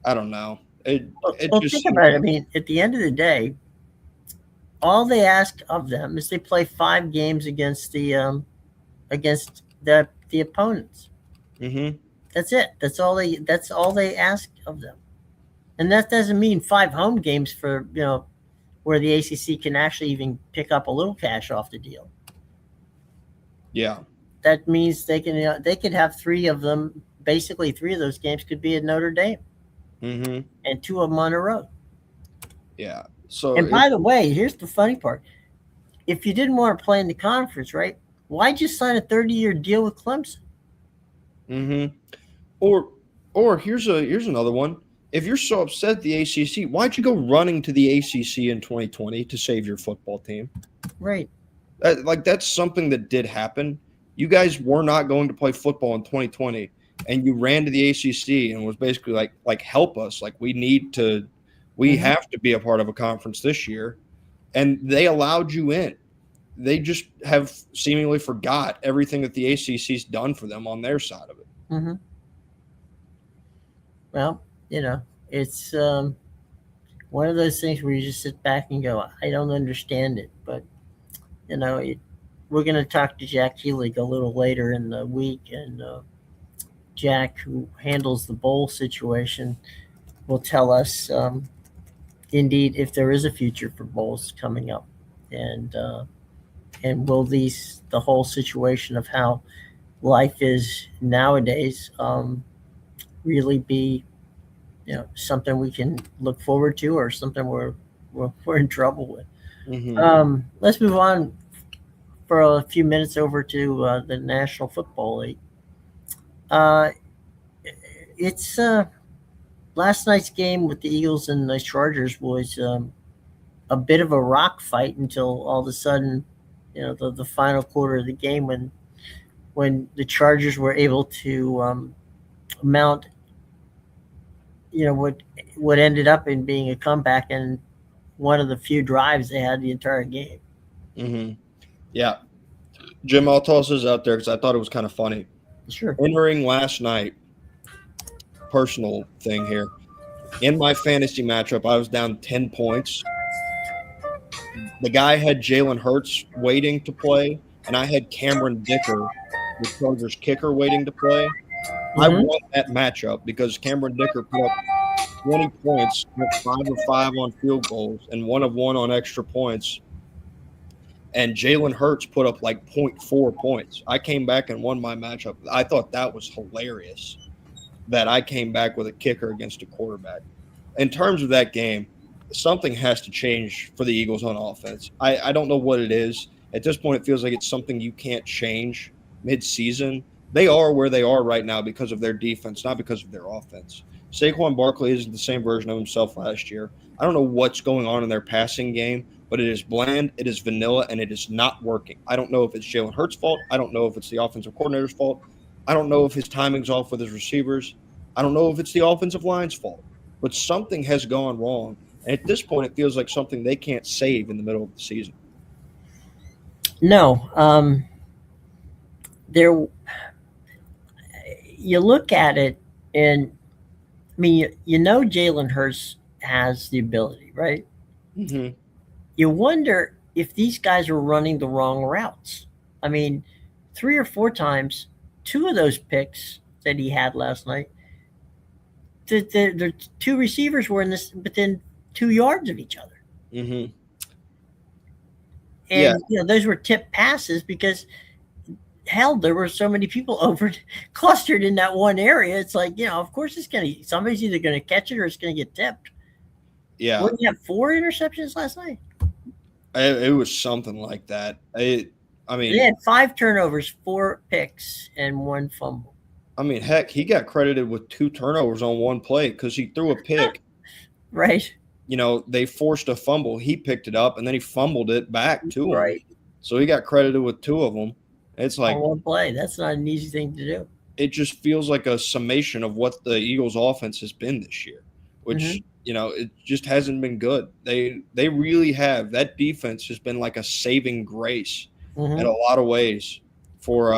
I don't know. It Well, just think seems about it. I like, mean, at the end of the day, all they ask of them is they play 5 games against the opponents. mm-hmm, That's it. That's all they ask of them. And that doesn't mean 5 home games for where the ACC can actually even pick up a little cash off the deal. yeah, That means they could have 3 of them. Basically, 3 of those games could be at Notre Dame, mm-hmm, and 2 of them on the road. yeah. So And by the way, here's the funny part: if you didn't want to play in the conference, right? Why'd you sign a 30-year deal with Clemson? mm-hmm. Or here's another one. If you're so upset at the ACC, why'd you go running to the ACC in 2020 to save your football team? Right. That's something that did happen. You guys were not going to play football in 2020, and you ran to the ACC and was basically like help us. Like, we Mm-hmm. have to be a part of a conference this year, and they allowed you in. They just have seemingly forgot everything that the ACC's done for them on their side of it. Mm-hmm. Well, it's one of those things where you just sit back and go, I don't understand it. But, you know, it, we're going to talk to Jack Healy a little later in the week. And Jack, who handles the bowl situation, will tell us, indeed, if there is a future for bowls coming up. And will the whole situation of how life is nowadays really be something we can look forward to, or something we're in trouble with. Mm-hmm. Let's move on for a few minutes over to the National Football League. Uh, it's last night's game with the Eagles and the Chargers was a bit of a rock fight until all of a sudden, the final quarter of the game when the Chargers were able to mount, what ended up in being a comeback and one of the few drives they had the entire game. Mm-hmm. Yeah. Jim, I'll toss this out there because I thought it was kind of funny. Sure. Entering last night, personal thing here. In my fantasy matchup, I was down 10 points. The guy had Jalen Hurts waiting to play, and I had Cameron Dicker, the Chargers kicker, waiting to play. I Mm-hmm. won that matchup because Cameron Dicker put up 20 points, went 5 of 5 on field goals, and 1 of 1 on extra points. And Jalen Hurts put up like 0.4 points. I came back and won my matchup. I thought that was hilarious that I came back with a kicker against a quarterback. In terms of that game, something has to change for the Eagles on offense. I don't know what it is. At this point, it feels like it's something you can't change mid-season. They are where they are right now because of their defense, not because of their offense. Saquon Barkley isn't the same version of himself last year. I don't know what's going on in their passing game, but it is bland, it is vanilla, and it is not working. I don't know if it's Jalen Hurts' fault. I don't know if it's the offensive coordinator's fault. I don't know if his timing's off with his receivers. I don't know if it's the offensive line's fault. But something has gone wrong. And at this point, it feels like something they can't save in the middle of the season. No. There. You look at it, and I mean, Jalen Hurts has the ability, right? Mm-hmm. You wonder if these guys are running the wrong routes. I mean, 3 or 4 times, 2 of those picks that he had last night, the 2 receivers were within 2 yards of each other. Mm-hmm. And those were tipped passes because hell, there were so many people over clustered in that one area. It's like, of course somebody's either gonna catch it or it's gonna get tipped. Yeah. Wouldn't you have 4 interceptions last night? It was something like that. They had 5 turnovers, 4 picks, and 1 fumble. I mean, heck, he got credited with 2 turnovers on one play because he threw a pick. Right. They forced a fumble. He picked it up, and then he fumbled it back to him. Right. So he got credited with 2 of them. It's like on one play. That's not an easy thing to do. It just feels like a summation of what the Eagles' offense has been this year, which it just hasn't been good. They really have. That defense has been like a saving grace in a lot of ways for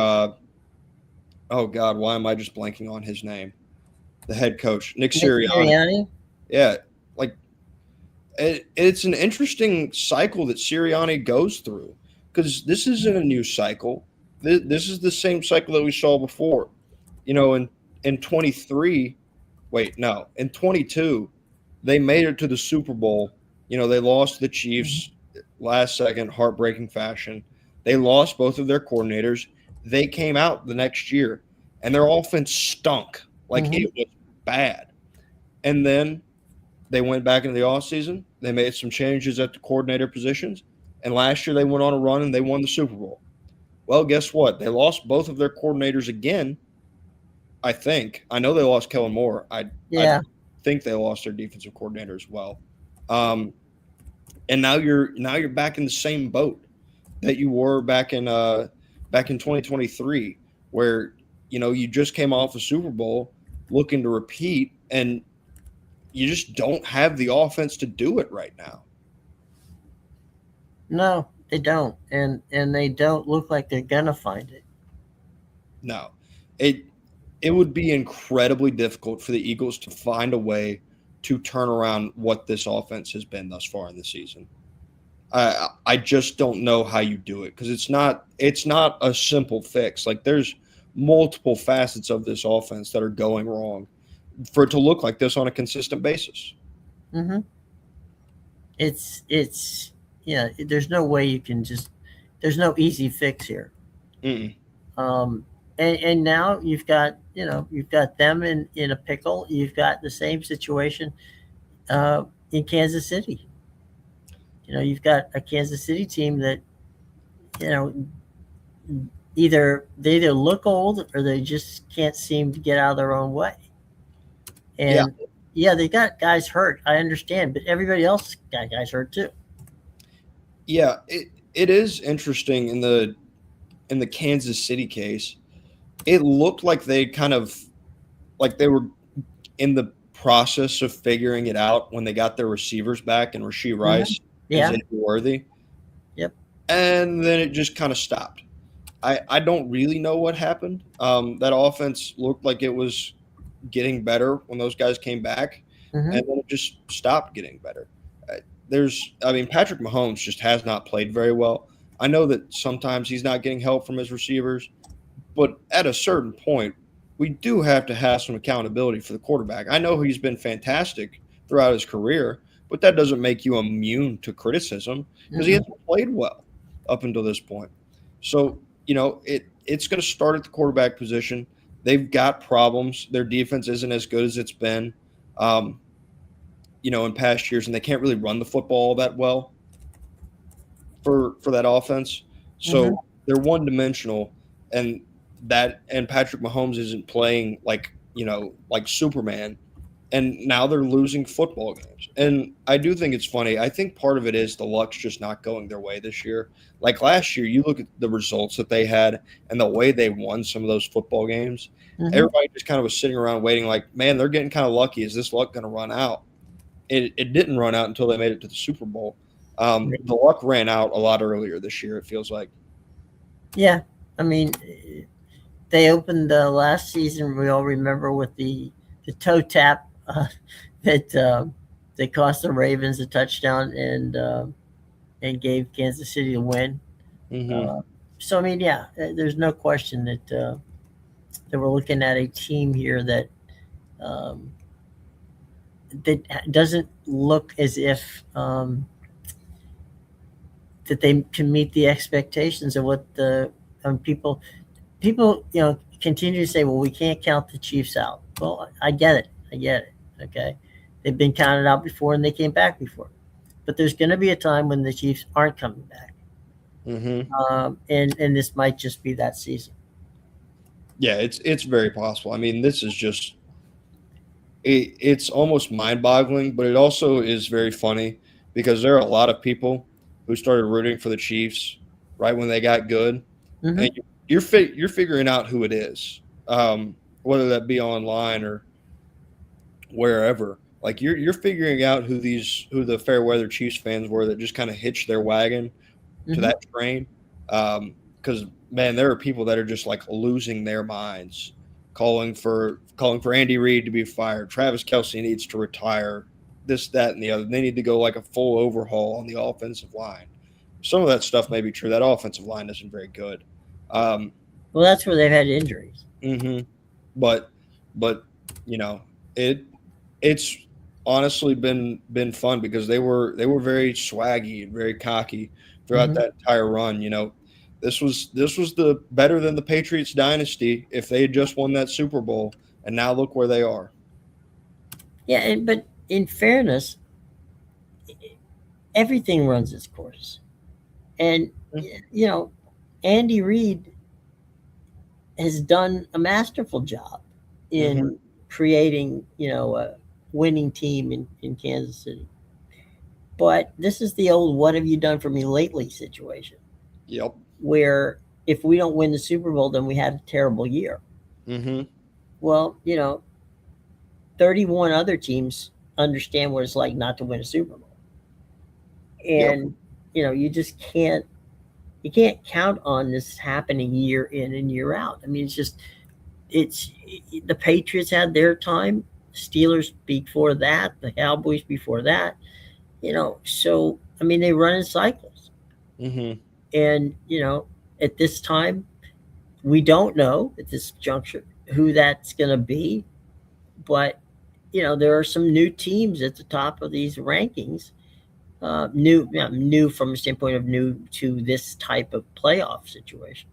oh God, why am I just blanking on his name? The head coach, Nick Sirianni. Yeah, like it's an interesting cycle that Sirianni goes through because this isn't a new cycle. This is the same cycle that we saw before. In 23, in 22, they made it to the Super Bowl. They lost to the Chiefs last second, heartbreaking fashion. They lost both of their coordinators. They came out the next year, and their offense stunk. It was bad. And then they went back into the offseason. They made some changes at the coordinator positions. And last year they went on a run and they won the Super Bowl. Well, guess what? They lost both of their coordinators again, I think. I know they lost Kellen Moore. I think they lost their defensive coordinator as well. And now you're back in the same boat that you were back in 2023, where you just came off a Super Bowl looking to repeat, and you just don't have the offense to do it right now. No, they don't, and they don't look like they're gonna find it. No, it would be incredibly difficult for the Eagles to find a way to turn around what this offense has been thus far in the season. I just don't know how you do it because it's not a simple fix. Like there's multiple facets of this offense that are going wrong for it to look like this on a consistent basis. Mm-hmm. It's there's no way you can there's no easy fix here. Mm-mm. And now you've got them in a pickle. You've got the same situation in Kansas City. You've got a Kansas City team that they either look old or they just can't seem to get out of their own way. Yeah, And yeah, they got guys hurt. I understand, but everybody else got guys hurt too. yeah. It is interesting in the Kansas City case. It looked like they kind of like they were in the process of figuring it out when they got their receivers back and Rasheed Hmm. Rice and Yeah. Xavier Worthy, Yep. and then it just kind of stopped. I don't really know what happened. That offense looked like it was getting better when those guys came back, Hmm. and then it just stopped getting better. I mean, Patrick Mahomes just has not played very well. I know that sometimes he's not getting help from his receivers, but at a certain point, we do have to have some accountability for the quarterback. I know he's been fantastic throughout his career, but that doesn't make you immune to criticism because he Hmm. hasn't played well up until this point. So, it's going to start at the quarterback position. They've got problems. Their defense isn't as good as it's been, um, in past years, and they can't really run the football that well for that offense. Hmm. So they're one dimensional, and Patrick Mahomes isn't playing like Superman, and now they're losing football games. And I do think it's funny. I think part of it is the luck's just not going their way this year. Like last year, you look at the results that they had and the way they won some of those football games. Hmm. Everybody just kind of was sitting around waiting, like, man, they're getting kind of lucky. Is this luck going to run out? It didn't run out until they made it to the Super Bowl. The luck ran out a lot earlier this year. It feels like. Yeah. I mean, they opened last season. We all remember with the toe tap that they cost the Ravens a touchdown and gave Kansas City the win. Hmm. Uh, so I mean, yeah, there's no question that we're looking at a team here um, that doesn't look as if that they can meet the expectations of what the people continue to say, well, we can't count the Chiefs out. Well, I get it. Okay, they've been counted out before and they came back before, but there's going to be a time when the Chiefs aren't coming back, Hmm. and this might just be that season. Yeah, it's very possible. I mean, this is just it's almost mind-boggling, but it also is very funny because there are a lot of people who started rooting for the Chiefs right when they got good, Hmm. and you're figuring out who it is, whether that be online or wherever. Like you're figuring out who the fair weather Chiefs fans were that just kind of hitched their wagon to Hmm. that train. Because man, there are people that are just like losing their minds, calling for Andy Reid to be fired. Travis Kelsey needs to retire. This, that, and the other. They need to go like a full overhaul on the offensive line. Some of that stuff may be true. That offensive line isn't very good. Um, Well, that's where they've had injuries. hmm But but you know it it's honestly been fun because they were very swaggy and very cocky throughout Hmm. that entire run. This was the better than the Patriots dynasty if they had just won that Super Bowl, and now look where they are. Yeah, but in fairness, everything runs its course, and you know, Andy Reid has done a masterful job Mm-hmm. in creating, a winning team in Kansas City. But this is the old "what have you done for me lately" situation, Yep. where if we don't win the Super Bowl, then we had a terrible year. Mm-hmm. Well, 31 other teams understand what it's like not to win a Super Bowl. Yep. And, you just can't count on this happening year in and year out. I mean, it's the Patriots had their time, Steelers before that, the Cowboys before that, so I mean they run in cycles. Mm-hmm. And, at this time we don't know at this juncture who that's going to be, but there are some new teams at the top of these rankings. New from a standpoint of new to this type of playoff situation,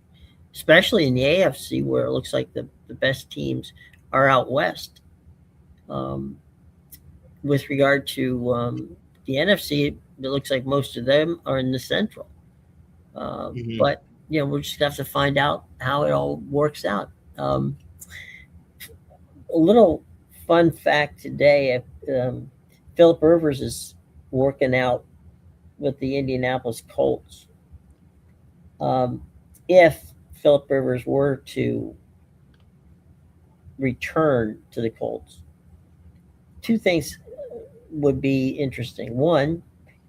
especially in the AFC where it looks like the best teams are out west. Um, with regard to the NFC, it looks like most of them are in the Central. Mm-hmm. But we'll just have to find out how it all works out. Um, a little fun fact today: Philip Rivers is working out with the Indianapolis Colts. Um, if Philip Rivers were to return to the Colts, two things would be interesting. One,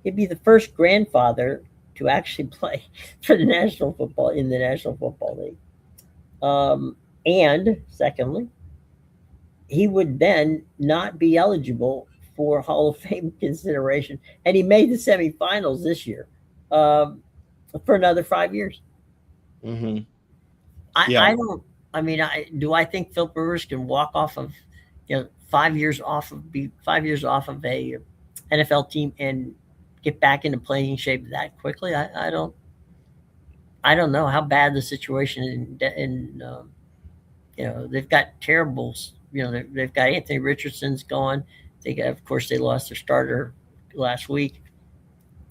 he'd be the first grandfather to actually play for the National Football in the National Football League. And secondly, he would then not be eligible for Hall of Fame consideration. And he made the semifinals this year for another 5 years. Mm-hmm. I, Yeah. I don't. I mean, I think Phil Rivers can walk off of 5 years off of 5 years off of a NFL team and get back into playing shape that quickly. I don't. I don't know how bad the situation they've got terrible. They've got Anthony Richardson's gone. Of course, they lost their starter last week.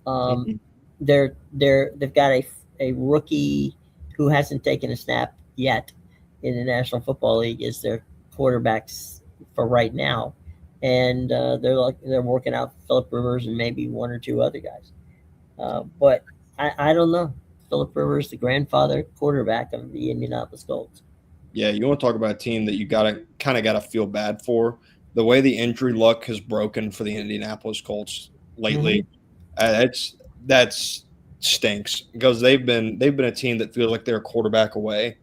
Um, Mm-hmm. they've got a rookie who hasn't taken a snap yet in the National Football League as their quarterbacks for right now, and they're working out Philip Rivers and maybe one or two other guys. But I don't know. Philip Rivers, the grandfather quarterback of the Indianapolis Colts. Yeah, you want to talk about a team that you gotta feel bad for. The way the injury luck has broken for the Indianapolis Colts Mm-hmm. lately, that's stinks because they've been a team that feels like they're a quarterback away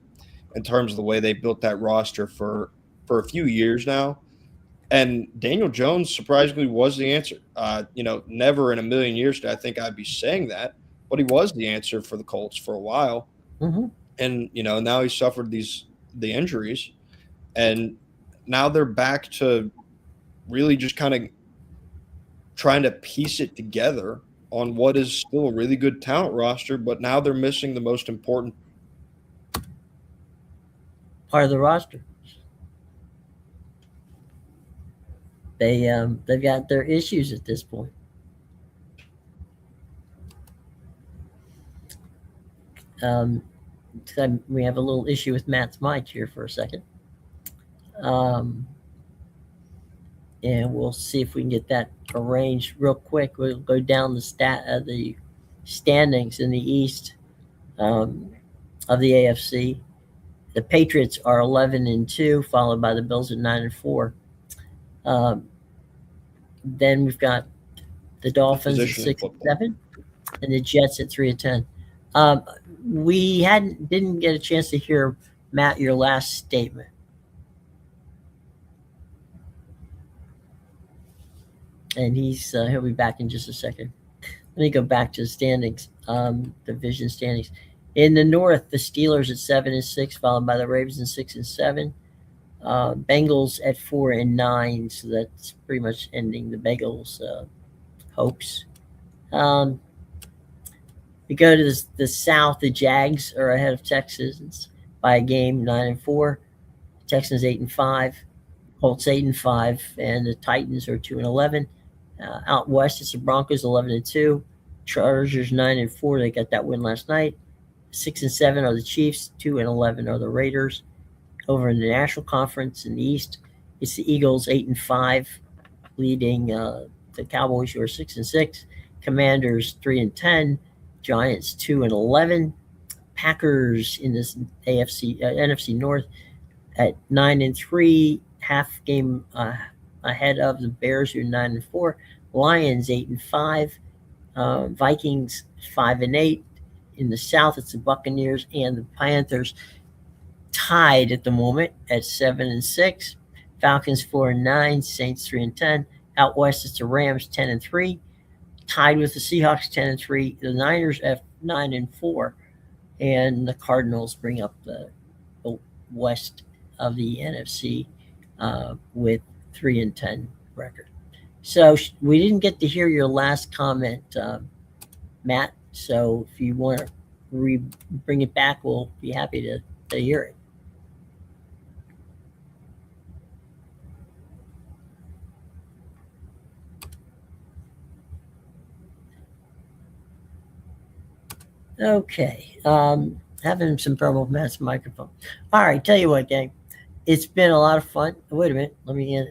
in terms of the way they built that roster for a few years now. And Daniel Jones surprisingly was the answer. Never in a million years did I think I'd be saying that, but he was the answer for the Colts for a while. Mm-hmm. And now he suffered the injuries, and now they're back to really just kind of trying to piece it together on what is still a really good talent roster, but now they're missing the most important. Part of the roster. They've got their issues at this point. Um, we have a little issue with Matt's mic here for a second. Um, and we'll see if we can get that arranged real quick. We'll go down the standings in the East um, of the AFC. The Patriots are 11-2, followed by the Bills at 9-4. Um, then we've got the Good Dolphins at position in six and football. seven, and the Jets at 3-10. Um, we didn't get a chance to hear Matt your last statement. And he'll be back in just a second. Let me go back to the standings, division standings. In the North, the Steelers at 7-6, followed by the Ravens at 6-7. Bengals at 4-9, so that's pretty much ending the Bengals' hopes. Um, we go to the South. The Jags are ahead of Texans by a game, 9-4. Texans 8-5. Colts 8-5, and the Titans are 2-11. Out west, it's the Broncos 11-2. Chargers 9-4. They got that win last night. 6-7 are the Chiefs. 2-11 are the Raiders. Over in the National Conference in the East, it's the Eagles 8-5, leading the Cowboys who are 6-6. Commanders 3-10. Giants 2-11. Packers in this NFC North at 9-3, half game ahead of the Bears who are 9-4. Lions 8-5. Vikings 5-8. In the South, it's the Buccaneers and the Panthers tied at the moment at 7-6. Falcons 4-9. Saints 3-10. Out west, it's the Rams 10-3. Tied with the Seahawks 10-3. The Niners at 9-4, and the Cardinals bring up the west of the NFC with 3-10 record. So we didn't get to hear your last comment, Matt. So if you want to bring it back, we'll be happy to hear it. Okay. Having some trouble with Matt's microphone. All right, tell you what, gang. It's been a lot of fun. Wait a minute. Let me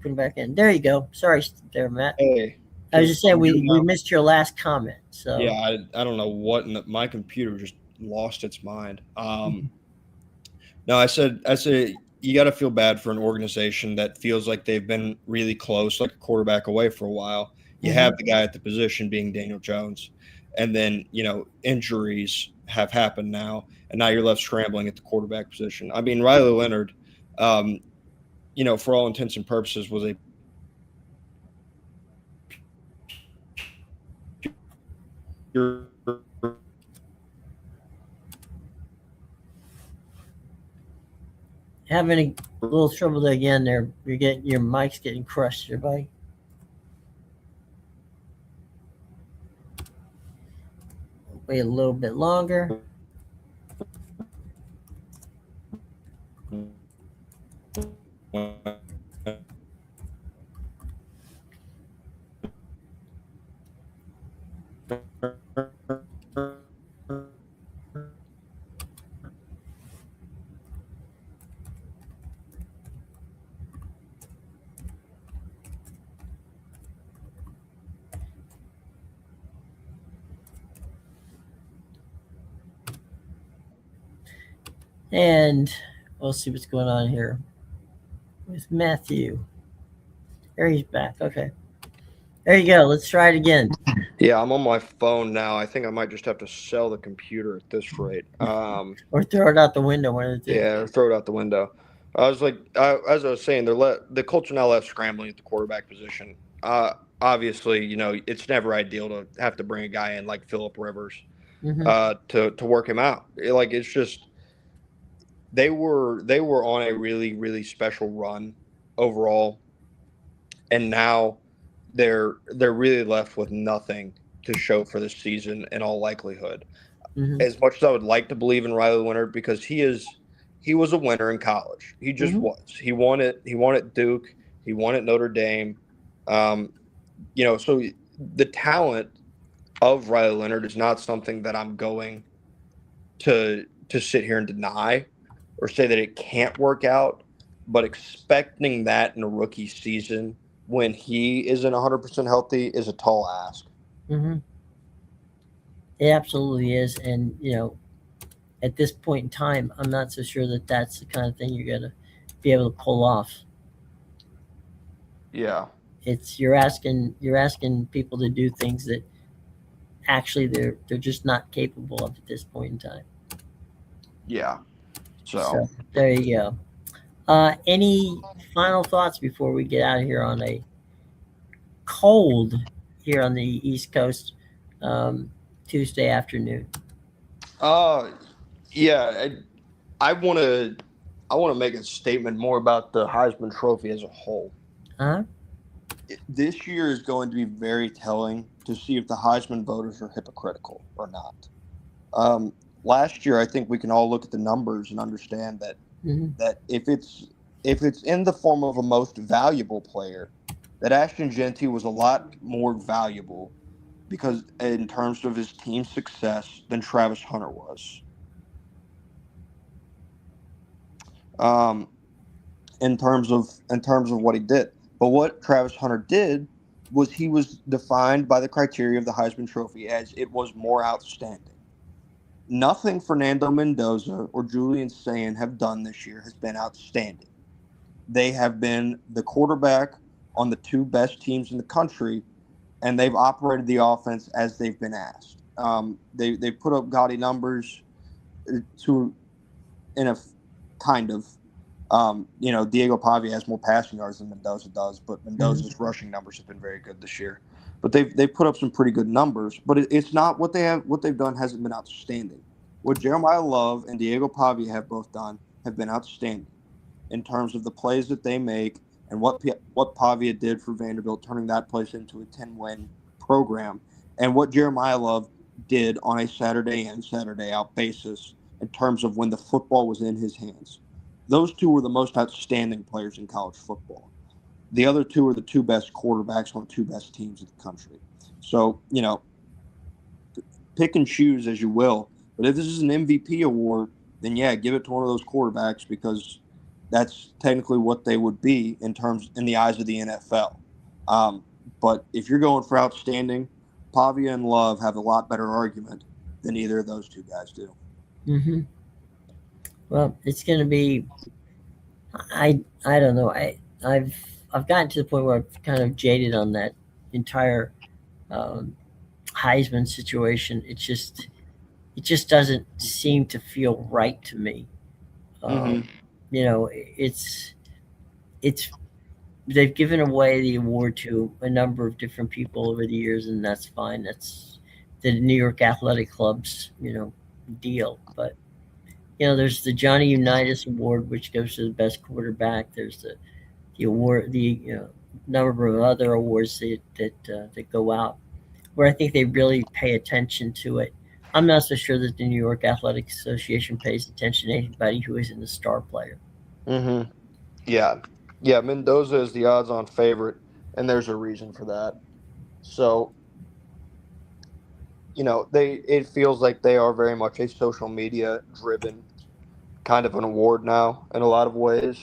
put it back in. There you go. Sorry there, Matt. Hey, I was just saying I'm good we now. missed your last comment. Yeah, So I don't know what my computer just lost its mind. No, I said you got to feel bad for an organization that feels like they've been really close, like a quarterback away for a while. You mhm. have the guy at the position being Daniel Jones, and then injuries have happened now, and now you're left scrambling at the quarterback position. I mean, Riley Leonard, um, for all intents and purposes, was a pure Having a little trouble again there. You're getting your mic's getting crushed here, buddy. Wait a little bit longer. And we'll see what's going on here with Matthew. There he's back. Okay. There you go. Let's try it again. Yeah, I'm on my phone now. I think I might just have to sell the computer at this rate. Or throw it out the window, one of the two. Yeah, or throw it out the window. I was like, as I was saying, the culture now left scrambling at the quarterback position. Obviously, it's never ideal to have to bring a guy in like Philip Rivers Mm-hmm. to work him out. It's just they were on a really really special run overall, and now they're really left with nothing to show for this season in all likelihood. Mm-hmm. As much as I would like to believe in Riley Leonard because he was a winner in college. He just Mm-hmm. was. He won at Duke. He won at Notre Dame. Um, so the talent of Riley Leonard is not something that I'm going to sit here and deny or say that it can't work out. But expecting that in a rookie season when he isn't 100% healthy is a tall ask. Mm-hmm. It absolutely is. And, at this point in time, I'm not so sure that that's the kind of thing you're going to be able to pull off. Yeah. It's you're asking people to do things that actually they're just not capable of at this point in time. Yeah. So. So there you go. Any final thoughts before we get out of here on a cold here on the East Coast um, Tuesday afternoon? Uh, yeah. I want to make a statement more about the Heisman Trophy as a whole. Huh? This year is going to be very telling to see if the Heisman voters are hypocritical or not. Last year, I think we can all look at the numbers and understand that Mm-hmm. if it's in the form of a most valuable player, that Ashton Genty was a lot more valuable because in terms of his team success than Travis Hunter was. Um, in terms of what he did. But what Travis Hunter did was he was defined by the criteria of the Heisman Trophy as it was more outstanding. Nothing Fernando Mendoza or Julian Sayin have done this year has been outstanding. They have been the quarterback on the two best teams in the country, and they've operated the offense as they've been asked. They put up gaudy numbers to in a kind of Diego Pavia has more passing yards than Mendoza does, but Mm-hmm. Mendoza's rushing numbers have been very good this year. But they've put up some pretty good numbers, but it's not what they've done hasn't been outstanding. What Jeremiah Love and Diego Pavia have both done have been outstanding in terms of the plays that they make and what Pavia did for Vanderbilt, turning that place into a 10-win program, and what Jeremiah Love did on a Saturday in Saturday out basis in terms of when the football was in his hands. Those two were the most outstanding players in college football. The other two are the two best quarterbacks on two best teams in the country. So, pick and choose as you will, But if this is an MVP award, then yeah, give it to one of those quarterbacks because that's technically what they would be in the eyes of the NFL. But if you're going for outstanding, Pavia and Love have a lot better argument than either of those two guys do. Mm-hmm. Well, it's going to be. I don't know. I've gotten to the point where I've kind of jaded on that entire um, Heisman situation. It just doesn't seem to feel right to me. Mm-hmm. Um, it's they've given away the award to a number of different people over the years, and that's fine. That's the New York Athletic Club's deal. But there's the Johnny Unitas Award, which goes to the best quarterback. There's the award, the number of other awards that go out, where I think they really pay attention to it. I'm not so sure that the New York Athletic Association pays attention to anybody who isn't a star player. Mm-hmm. Yeah. Yeah, Mendoza is the odds-on favorite, and there's a reason for that. So, it feels like they are very much a social media driven kind of an award now in a lot of ways.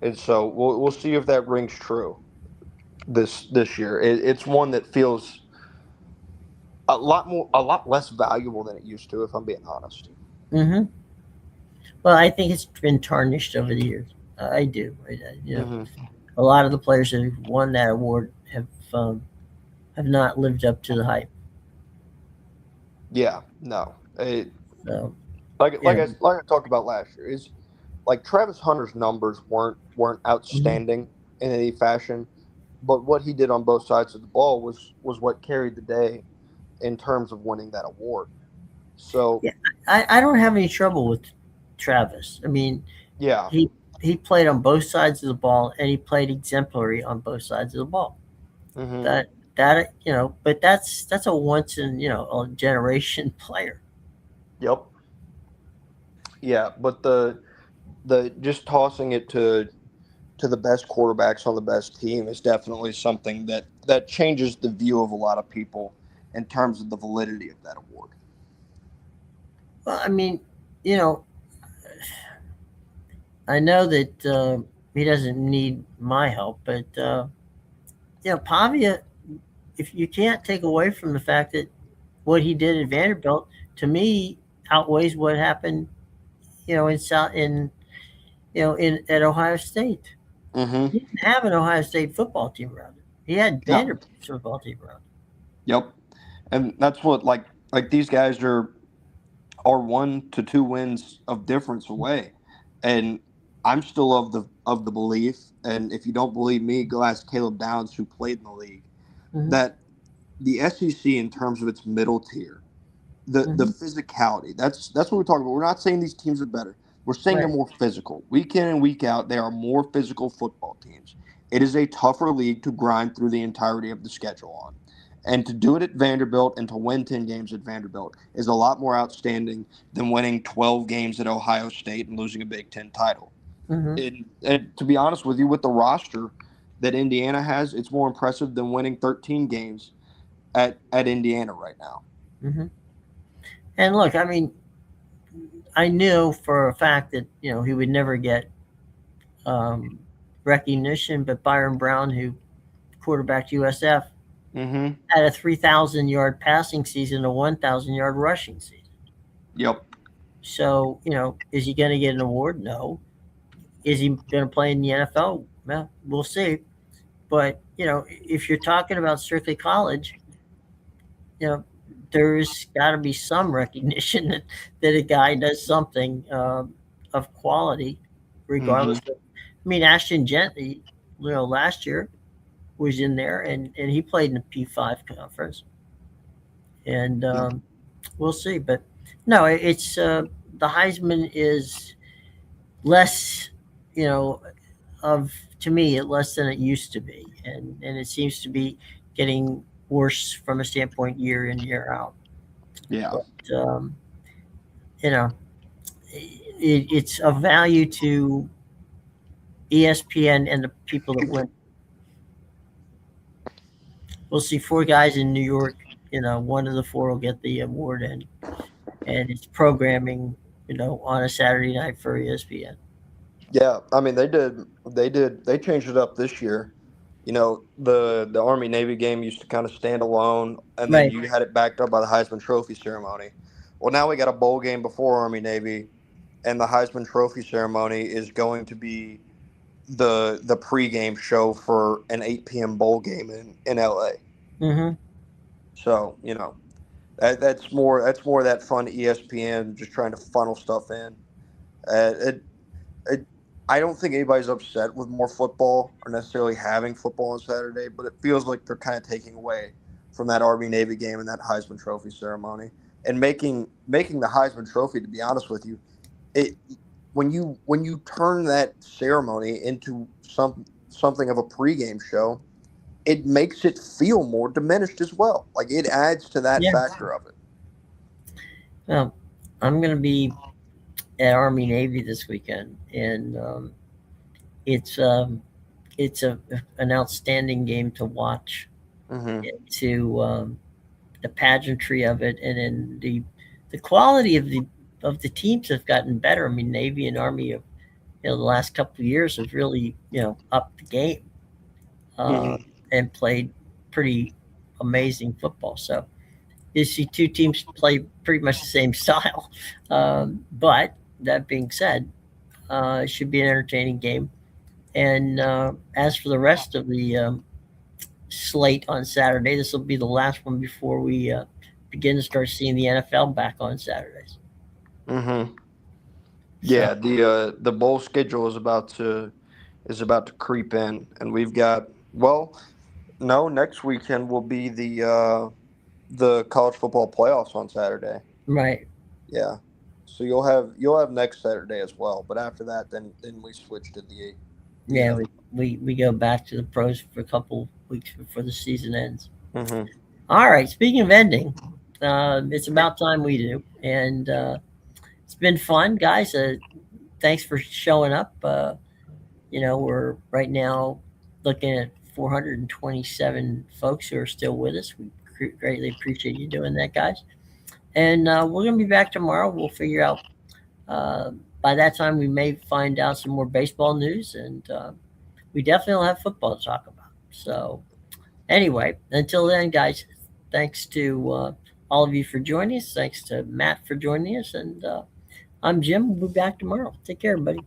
And so we'll see if that rings true this year. It's one that feels a lot less valuable than it used to, if I'm being honest. Hmm. Well, I think it's been tarnished over the years. I do. Mm-hmm. A lot of the players that have won that award have not lived up to the hype. Yeah, no. So, Like yeah. I talked about last year, is like Travis Hunter's numbers weren't Mhm. outstanding in any fashion, but what he did on both sides of the ball was what carried the day in terms of winning that award. So Yeah, I don't have any trouble with Travis. I mean, yeah, he he played on both sides of the ball, and he played exemplary on both sides of the ball. hmm But that's a once in a generation player. yep, yeah. But the just tossing it to the best quarterbacks on the best team is definitely something that changes the view of a lot of people in terms of the validity of that award. Well, I mean, you know, I know that he doesn't need my help, but Pavia, if you can't take away from the fact that what he did at Vanderbilt, to me, outweighs what happened, in South in at Ohio State. Mm-hmm. He didn't have an Ohio State football team around him. He had No. Vanderbilt's football team around Yep. And that's what like these guys are 1 to 2 wins of difference him. away. And I'm still of the belief, and if you don't believe me, go ask Caleb Downs who played in the league, Hmm. that the SEC in terms of its middle tier, the Hmm. physicality, that's what we're talking about. We're not saying these teams are better. We're saying they're Right. more physical. Week in and week out, they are more physical football teams. It is a tougher league to grind through the entirety of the schedule on. And to do it at Vanderbilt and to win 10 games at Vanderbilt is a lot more outstanding than winning 12 games at Ohio State and losing a Big Ten title. Hmm. And to be honest with you, with the roster that Indiana has, it's more impressive than winning 13 games at Indiana right now. Hmm. And look, I mean, I knew for a fact that he would never get um, recognition, but Byron Brown, who quarterbacked USF, Mm-hmm. had a 3,000-yard passing season, a 1,000-yard rushing season. Yep. So, is he going to get an award? No. Is he going to play in the NFL? Well, we'll see. But, if you're talking about strictly college, you know, there's got to be some recognition that a guy does something of quality, Mm-hmm. regardless of. I mean, Ashton Gentry, last year was in there, and he played in the P5 conference, and Yep. we'll see. But no, it's the Heisman is less, you know, of to me less than it used to be, and it seems to be getting worse from a standpoint year in year out. Yeah. But you know, it's of value to ESPN and the people that win. We'll see four guys in New York. One of the four will get the award, and it's programming, on a Saturday night for ESPN. Yeah, I mean they changed it up this year. The Army Navy game used to kind of stand alone, and then Right. you had it backed up by the Heisman Trophy ceremony. Well, now we got a bowl game before Army Navy, and the Heisman Trophy ceremony is going to be the pregame show for an 8 p.m. bowl game in LA. Mm-hmm. So that's more that fun ESPN just trying to funnel stuff in. It it, I don't think anybody's upset with more football or necessarily having football on Saturday, but it feels like they're kind of taking away from that Army Navy game and that Heisman Trophy ceremony, and making the Heisman Trophy. To be honest with you, it when you turn that ceremony into something of a pregame show, it makes it feel more diminished as well. Like it adds to that Yeah. factor of it. Well, I'm going to be at Army Navy this weekend, and it's it's an outstanding game to watch. Hmm. To the pageantry of it, and then the quality of the teams have gotten better. I mean, Navy and Army have, the last couple of years have really upped the game, uh, Hmm. and played pretty amazing football. So you see two teams play pretty much the same style. But that being said, it should be an entertaining game. And as for the rest of the slate on Saturday, this will be the last one before we begin to start seeing the NFL back on Saturdays. Hmm. So Yeah, the bowl schedule is about to creep in, and we've got, well, no, next weekend will be the college football playoffs on Saturday. right, Yeah, so you'll have next Saturday as well, but after that, then we switch to the yeah, NFL. we go back to the pros for a couple weeks before the season ends. Hmm. All right, speaking of ending, it's about time we do, and it's been fun, guys. Thanks for showing up. We're right now looking at 427 folks who are still with us. We greatly appreciate you doing that, guys. And we're going to be back tomorrow. We'll figure out, uh, by that time, we may find out some more baseball news, and we definitely will have football to talk about. So, anyway, until then, guys, thanks to all of you for joining us. Thanks to Matt for joining us. And I'm Jim. We'll be back tomorrow. Take care, everybody.